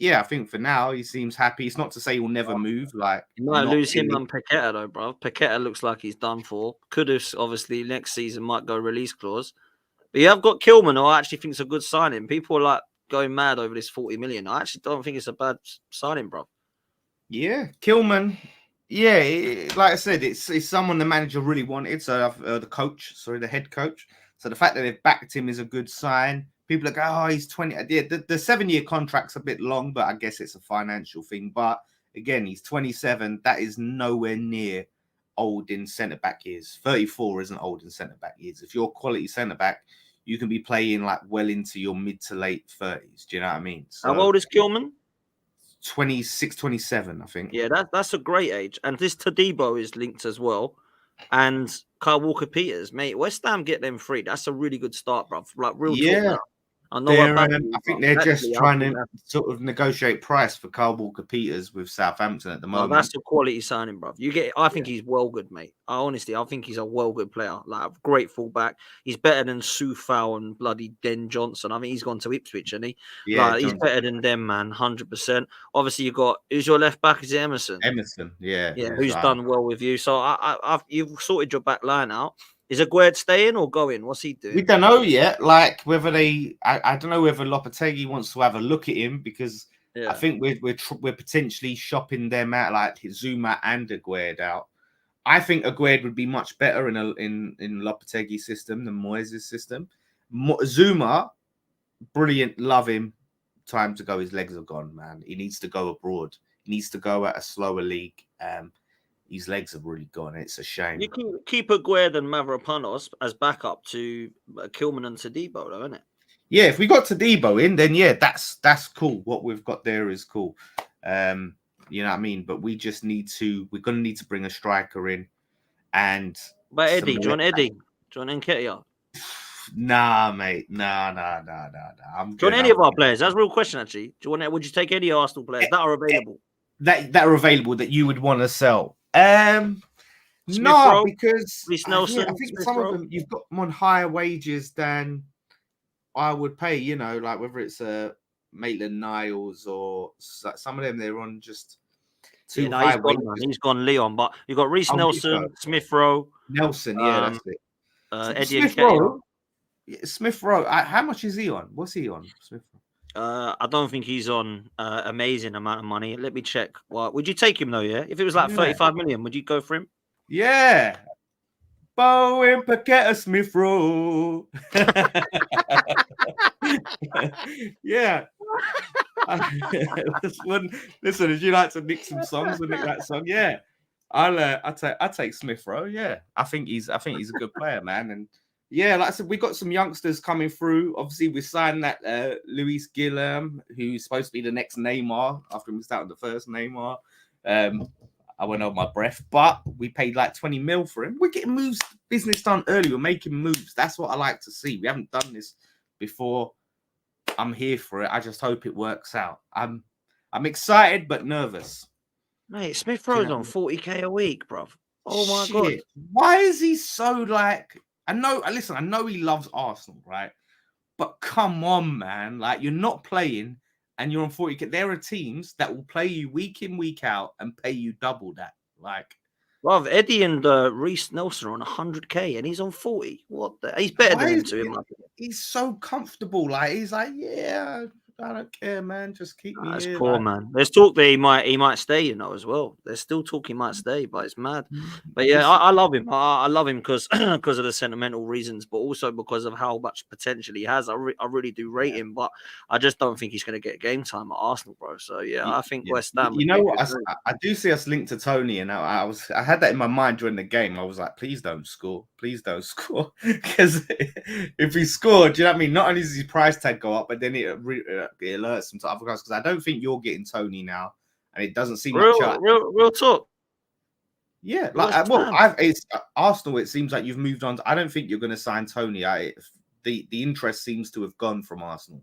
I think for now he seems happy. It's not to say he'll never move. Like, you might lose him on Paqueta though, bro. Paqueta looks like he's done for. Kudus obviously next season might go release clause. But I've got Kilman, who I actually think is a good signing. People are like going mad over this 40 million. I actually don't think it's a bad signing, bro. Yeah, Kilman. Yeah, like I said, it's someone the manager really wanted. So the head coach. So the fact that they've backed him is a good sign. People are going, he's 20. Yeah, the 7-year contract's a bit long, but I guess it's a financial thing. But again, he's 27. That is nowhere near old in centre-back years. 34 isn't old in centre-back years. If you're a quality centre-back, you can be playing like well into your mid to late 30s. Do you know what I mean? So, how old is Kilman? 26, 27, I think. Yeah, that's a great age. And this Todibo is linked as well. And Kyle Walker-Peters, mate. West Ham get them free. That's a really good start, bro. Like, real talk now. I know what I badly, think but they're just technically, I trying think to that's sort of negotiate price for Kyle Walker-Peters with Southampton at the no, moment. that's a quality signing, bro. You get, I think Yeah, he's well good, mate. I think he's a well good player, like a great fullback. He's better than Soufal and bloody Den Johnson. I think he's gone to Ipswich, and yeah, he's Johnson, better than them, man, 100%. Obviously, you got who's your left back? Is it Emerson? Emerson, yeah, Yeah, who's who's done well with you. So I've you've sorted your back line out. Is Aguerd staying or going? What's he we doing? don't know yet. Like whether I don't know whether Lopetegui wants to have a look at him because I Yeah, think we're potentially shopping them out, like Zuma and Aguerd out. I think Aguerd would be much better in Lopetegui's system than Moyes' system. Zuma, brilliant, love him. Time to go. His legs are gone, man. He needs to go abroad. He needs to go at a slower league. His legs are really gone. It's a you shame. can keep Aguerd and Mavropanos as backup to Kilman and Tadibo, though, isn't it? Yeah, if we got Tadibo in, then yeah, that's cool. What we've got there is cool. You know what I mean? But we're gonna need to bring a striker in and But some Eddie, John Eddie, John Nketiah. nah, mate. Nah. I'm Do you want good. any of our players? That's a real question, actually. Do you want? Would you take any Arsenal players that are available? That are available that you would want to sell. Smith No, Rowe, because Reece yeah, I Nelson, think Smith some of Rowe. them you've got them on higher wages than I would pay. You know, like whether it's Maitland Niles or some of them, they're on just Yeah, too no, he's high gone, man. wages. He's gone, Leon. But you got Reece Oh, Nelson, Smith Rowe, Nelson, yeah, um, that's it. Eddie Smith Nketiah. Rowe, Smith Rowe. How much is he on? What's he on? Smith Rowe? I don't think he's on amazing amount of money. Let me check. Well, would you take him though? Yeah, if it was like Yeah, 35 million, would you go for him? yeah. Bowen Paqueta Smith Rowe. Yeah. Listen, as you like to nick some songs and nick that song, yeah. I take Smith Rowe. Yeah, I think he's a good player, man. And yeah, like I said, we got some youngsters coming through. Obviously, we signed that Luis Guillem, who's supposed to be the next Neymar after we missed out on the first Neymar. I went on my breath, but we paid like 20 mil for him. We're getting moves, business done early. We're making moves. That's what I like to see. We haven't done this before. I'm here for it. I just hope it works out. I'm excited but nervous. Mate, Smith Do you Rowe's know on what 40k a week, bro. I mean? Oh my god. Shit. Why is he so like? I know. Listen, I know he loves Arsenal, right? But come on, man. Like you're not playing and you're on 40k. There are teams that will play you week in, week out and pay you double that. Like, Well, Eddie and Reece Nelson are on 100k and he's on 40. What? He's better why than them is two, in my opinion. he's so comfortable? Like he's like, yeah, I don't care, man. Just keep me That's here. poor, Like, man. There's talk that he might stay, you know, as well. There's still talk he might stay, but it's mad. But yeah, listen, I love him. I love him because because of the sentimental reasons, but also because of how much potential he has. I really do rate him, but I just don't think he's going to get game time at Arsenal, bro. So yeah, I think yeah. West Ham would You be know a what? good move. I do see us linked to Tony, and I had that in my mind during the game. I was like, please don't score, because if he scored, you know what I mean. Not only does his price tag go up, but then it alerts him to other guys. Because I don't think you're getting Tony now, and it doesn't seem like Real talk. yeah, West like Ham. it's Arsenal. It seems like you've moved on. I don't think you're going to sign Tony. The interest seems to have gone from Arsenal,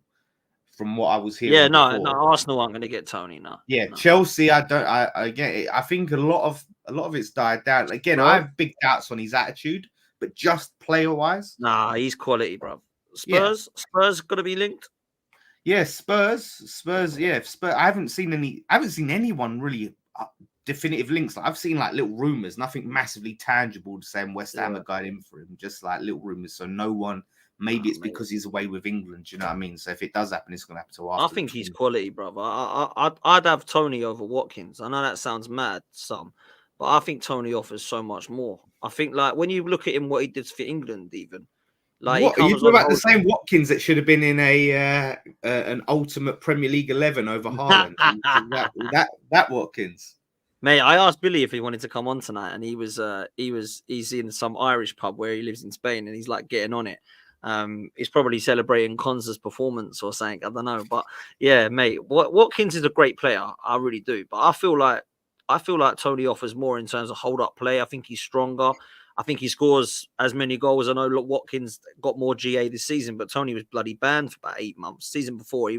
from what I was Yeah, hearing no, before. Arsenal aren't going to get Tony. No, Yeah, no. Chelsea. I don't. I again. I think a lot of it's died down. Again, I Bro, have big doubts on his attitude, but just player wise, nah, he's quality, bro. yeah, Spurs got to be linked. yeah. Spurs. Yeah, Spurs. I haven't seen anyone really definitive links. Like, I've seen like little rumors, nothing massively tangible to saying West Ham are going in for him. Just like little rumors. So no one. Maybe it's Mate. because he's away with England. You know what I mean? So if it does happen, it's going to happen to I Arsenal. think he's quality, brother. I'd have Tony over Watkins. I know that sounds mad, but I think Tony offers so much more. I think like when you look at him, what he did for England, even like he What are you comes talking on. about? The same Watkins that should have been in an ultimate Premier League 11 over Haaland. that Watkins. Mate, I asked Billy if he wanted to come on tonight, and he's in some Irish pub where he lives in Spain, and he's like getting on it. He's probably celebrating Konza's performance or something. I don't know, but yeah, mate, Watkins is a great player. I really do, but I feel like Tony offers more in terms of hold up play. I think he's stronger. I think he scores as many goals. I know Watkins got more GA this season, but Tony was bloody banned for about 8 months. Season before, I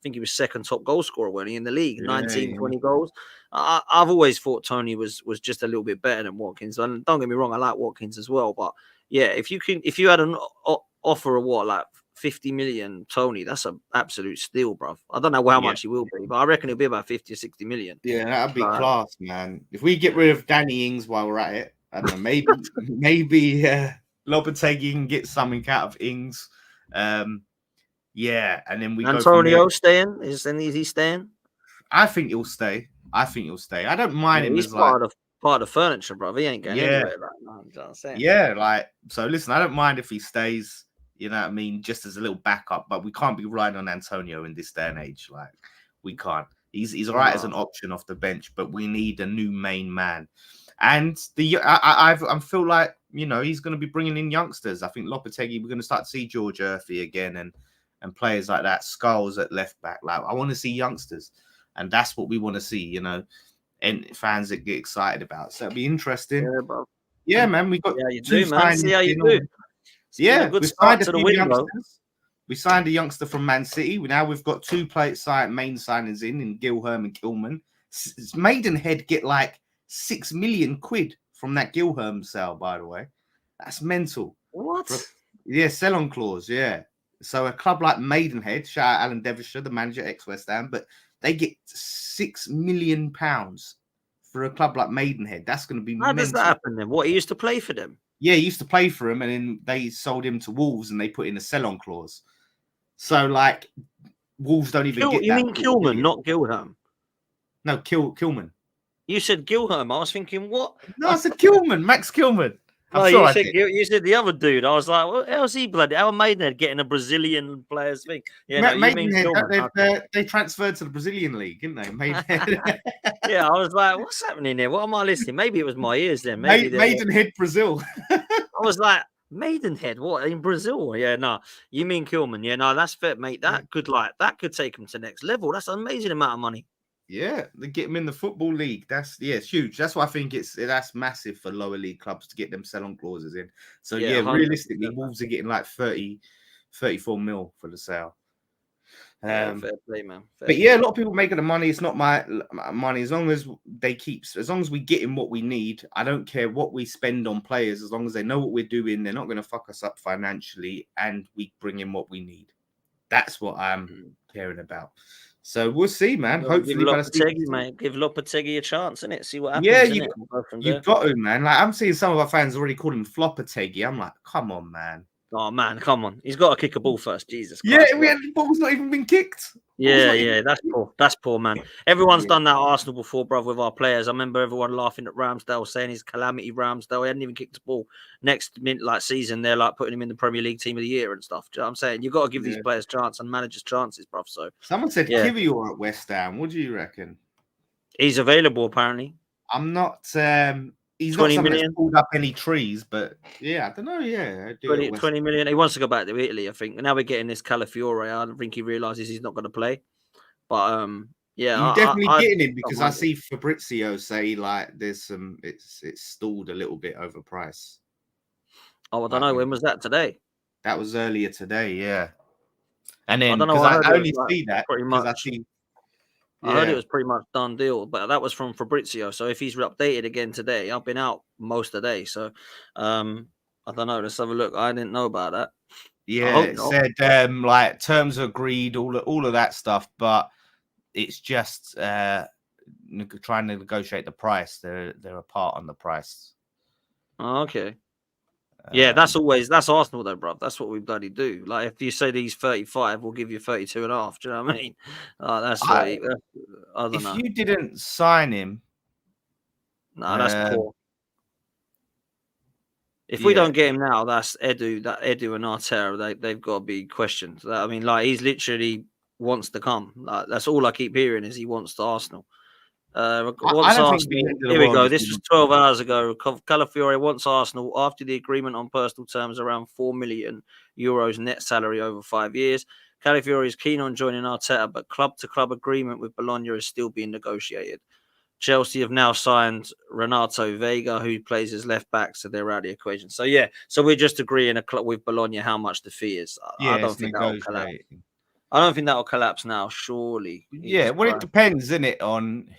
think he was second top goal scorer when he in the league, 20 goals. I've always thought Tony was just a little bit better than Watkins. And don't get me wrong, I like Watkins as well. But yeah, if you had an offer of like 50 million, Tony, that's an absolute steal, bruv. I don't know how much he will be, but I reckon it'll be about 50 or 60 million. Yeah, that'd be class, man. If we get rid of Danny Ings while we're at it, I don't know, maybe Lopetegui can get something out of Ings. Yeah, and then we Antonio staying? Is he staying? I think he'll stay. I don't mind him. He's as part of the furniture, bro. He ain't going anywhere right now. You know what I'm saying? Yeah, like, so listen, I don't mind if he stays, you know what I mean, just as a little backup, but we can't be relying on Antonio in this day and age. Like, we can't. He's all right as an option off the bench, but we need a new main man. And I feel like, you know, he's going to be bringing in youngsters. I think Lopetegui, we're going to start to see George Urphy again and players like that, Skulls at left back. Like, I want to see youngsters, and that's what we want to see, you know, and fans that get excited about. So it'll be interesting. Yeah, bro. Yeah, man, we got two signings. See how you do. Yeah, we signed a few youngsters. We signed a youngster from Man City. We've got 2 main signings in Gilherm and Kilman. Maidenhead get like 6 million quid from that Gilherm sale, by the way. That's mental. What? Sell-on clause, yeah. So a club like Maidenhead, shout out Alan Devonshire, the manager, ex-West Ham, but they get £6 million for a club like Maidenhead. That's going to be mental. How does that happen then? What, he used to play for them? Yeah, he used to play for him, and then they sold him to Wolves, and they put in a sell-on clause. So, like, Wolves don't even get that. You mean Kilman, not Gilherm? No, Kilman. You said Gilherm. I was thinking, what? No, I said Kilman, Max Kilman. No, you said the other dude. I was like, what else he bloody? How Maidenhead getting a Brazilian players thing? Yeah, they transferred to the Brazilian league, didn't they? Maidenhead. Yeah, I was like, what's happening here? What am I listening? Maybe it was my ears then. Maidenhead, Brazil. I was like, Maidenhead, what in Brazil? Yeah, no, you mean Kilman? Yeah, no, that's fair, mate. That could take him to next level. That's an amazing amount of money. Yeah, they get him in the football league. It's huge. That's why I think that's massive for lower league clubs to get them sell-on clauses in. So yeah, realistically, Wolves are getting like 34 mil for the sale. Fair play, man. But yeah, a lot of people making the money. It's not my money. As long as we get in what we need, I don't care what we spend on players. As long as they know what we're doing, they're not going to fuck us up financially, and we bring in what we need. That's what I'm caring about. So we'll see, man. Hopefully, give Lopetegui a chance, innit? See what happens. Yeah, you've got to, man. Like, I'm seeing some of our fans already call him Flopetegui. I'm like, come on, man. Oh man, come on! He's got to kick a ball first. Jesus Christ! Yeah, the ball's not even been kicked. That's poor. That's poor, man. Everyone's done that at Arsenal before, bro, with our players. I remember everyone laughing at Ramsdale, saying he's calamity Ramsdale. He hadn't even kicked a ball. Next season, they're like putting him in the Premier League Team of the Year and stuff. Do you know what I'm saying? You've got to give these players chance and managers chances, bro. So someone said Kiwior at West Ham. What do you reckon? He's available, apparently. I'm not. He's 20 not million. That's pulled up any trees, but yeah, I don't know. Yeah, 20 million. He wants to go back to Italy, I think. And now we're getting this Calafiore. I don't think he realizes he's not going to play. But yeah, you're definitely getting him because I see Fabrizio say like there's some. It's stalled a little bit overpriced. Oh, I don't know. When was that? Today? That was earlier today. Yeah, and then I don't know. I only see that pretty much. I heard it was pretty much done deal, but that was from Fabrizio. So if he's updated again today, I've been out most of the day. So I don't know. Let's have a look. I didn't know about that. Yeah, it said like terms agreed, all of that stuff, but it's just trying to negotiate the price. They're apart on the price. Oh, okay. Yeah, that's Arsenal though, bro. That's what we bloody do. Like if you say he's 35, we'll give you 32 and a half. Do you know what I mean? I don't know. If you didn't sign him, no, that's poor. If we don't get him now, that's Edu and Arteta. They've got to be questioned. I mean, like he's literally wants to come. Like, that's all I keep hearing is he wants to Arsenal. Here we go. This was 12 hours ago. Calafiore wants Arsenal after the agreement on personal terms around €4 million net salary over 5 years. Calafiore is keen on joining Arteta, but club-to-club agreement with Bologna is still being negotiated. Chelsea have now signed Renato Vega, who plays as left back, so they're out of the equation. So yeah, so we're just agreeing with Bologna how much the fee is. I Yeah, don't it's think that'll collapse. negotiating. I don't think that'll collapse now. Surely, Yeah, Jesus well, it Christ. depends, isn't it, on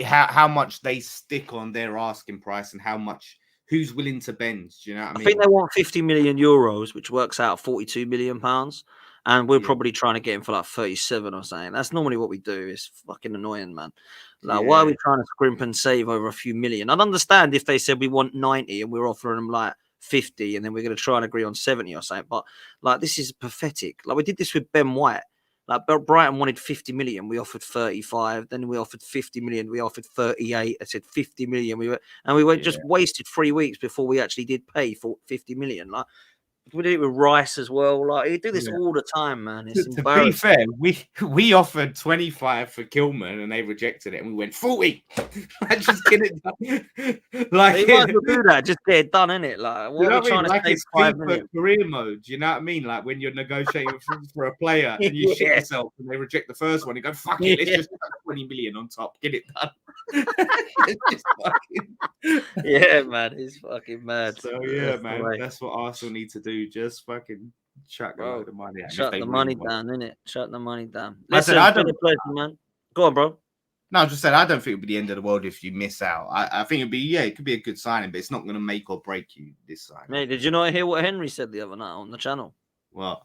how much they stick on their asking price and how much who's willing to bend. Do you know what I I mean? think they want 50 million euros, which works out 42 million pounds. And we're Yeah. probably trying to get him for like 37 or something. That's normally what we do. It's fucking annoying, man. Like, why are we Yeah. trying to scrimp and save over a few million? I'd understand if they said we want 90 and we're offering them like 50 and then we're going to try and agree on 70 or something. But like, this is pathetic. Like, we did this with Ben White. Like, Brighton wanted 50 million. We offered 35. Then we offered 50 million. We offered 38. I said 50 million. We just wasted 3 weeks before we actually did pay for 50 million. Like, we did it with Rice as well. Like, you do this all the time, man. It's To be embarrassing. fair, we offered 25 for Kilman and they rejected it, and we went 40. I just get it done. Like, You might as well do that. Just get it done, innit? Like, why you know are we what I mean? trying to Like, save it's 5 FIFA million? career mode. You know what I mean? Like when you're negotiating for a player and you shit yourself and they reject the first one, you go, fuck it, let's just put 20 million on top, get it done. It's just fucking... Yeah, man, it's fucking mad. So yeah, man, that's what Arsenal need to do. Just fucking chuck a load of money out. Shut the money down, innit? Shut the money down. Listen, Listen, it's been a pleasure, man. Go on, bro. No, I just said I don't think it'll be the end of the world if you miss out. I think it could be a good signing, but it's not going to make or break you this signing. Mate, did you not hear what Henry said the other night on the channel? What?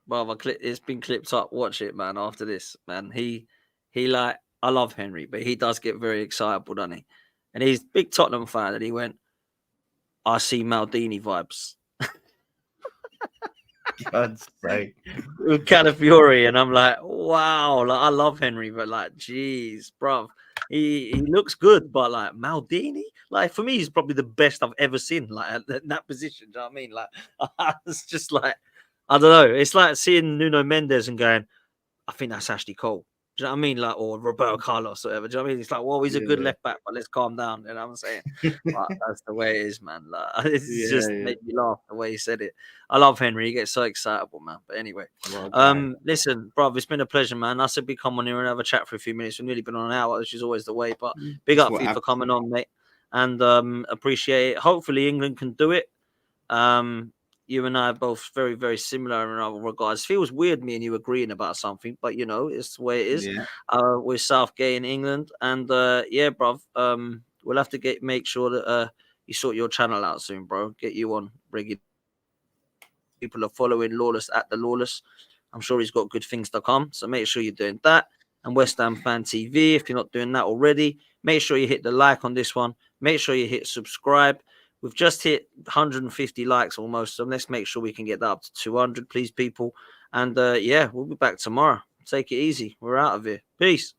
Well, it's been clipped up. Watch it, man. After this, man, he like, I love Henry, but he does get very excitable, doesn't he? And he's a big Tottenham fan, and he went, "I see Maldini vibes." God's sake. With Calafiori, and I'm like, wow, like I love Henry, but like, geez, bruv, he looks good, but like Maldini, like for me, he's probably the best I've ever seen, like at that position. Do you know what I mean? Like, it's just like, I don't know. It's like seeing Nuno Mendes and going, I think that's Ashley Cole. Do you know what I mean? Like, or Roberto Carlos, or whatever. Do you know what I mean? It's like, well, he's a good left back, but let's calm down. You know what I'm saying? But that's the way it is, man. Like, it's just made me laugh the way he said it. I love Henry. He gets so excitable, man. But anyway, listen, bro, it's been a pleasure, man. I said we come on here and have a chat for a few minutes. We've nearly been on an hour, which is always the way. But big up for you for coming on, mate, and appreciate it. Hopefully, England can do it. You and I are both very, very similar in other regards. Feels weird, me and you agreeing about something, but you know, it's the way it is. With Southgate in England, and yeah, bruv, we'll have to make sure that you sort your channel out soon, bro. Get you on regular. People are following Lawless at the Lawless. I'm sure he's got good things to come, so make sure you're doing that. And West Ham Fan TV, if you're not doing that already, make sure you hit the like on this one. Make sure you hit subscribe. We've just hit 150 likes almost, so let's make sure we can get that up to 200, please, people. And yeah, we'll be back tomorrow. Take it easy. We're out of here. Peace.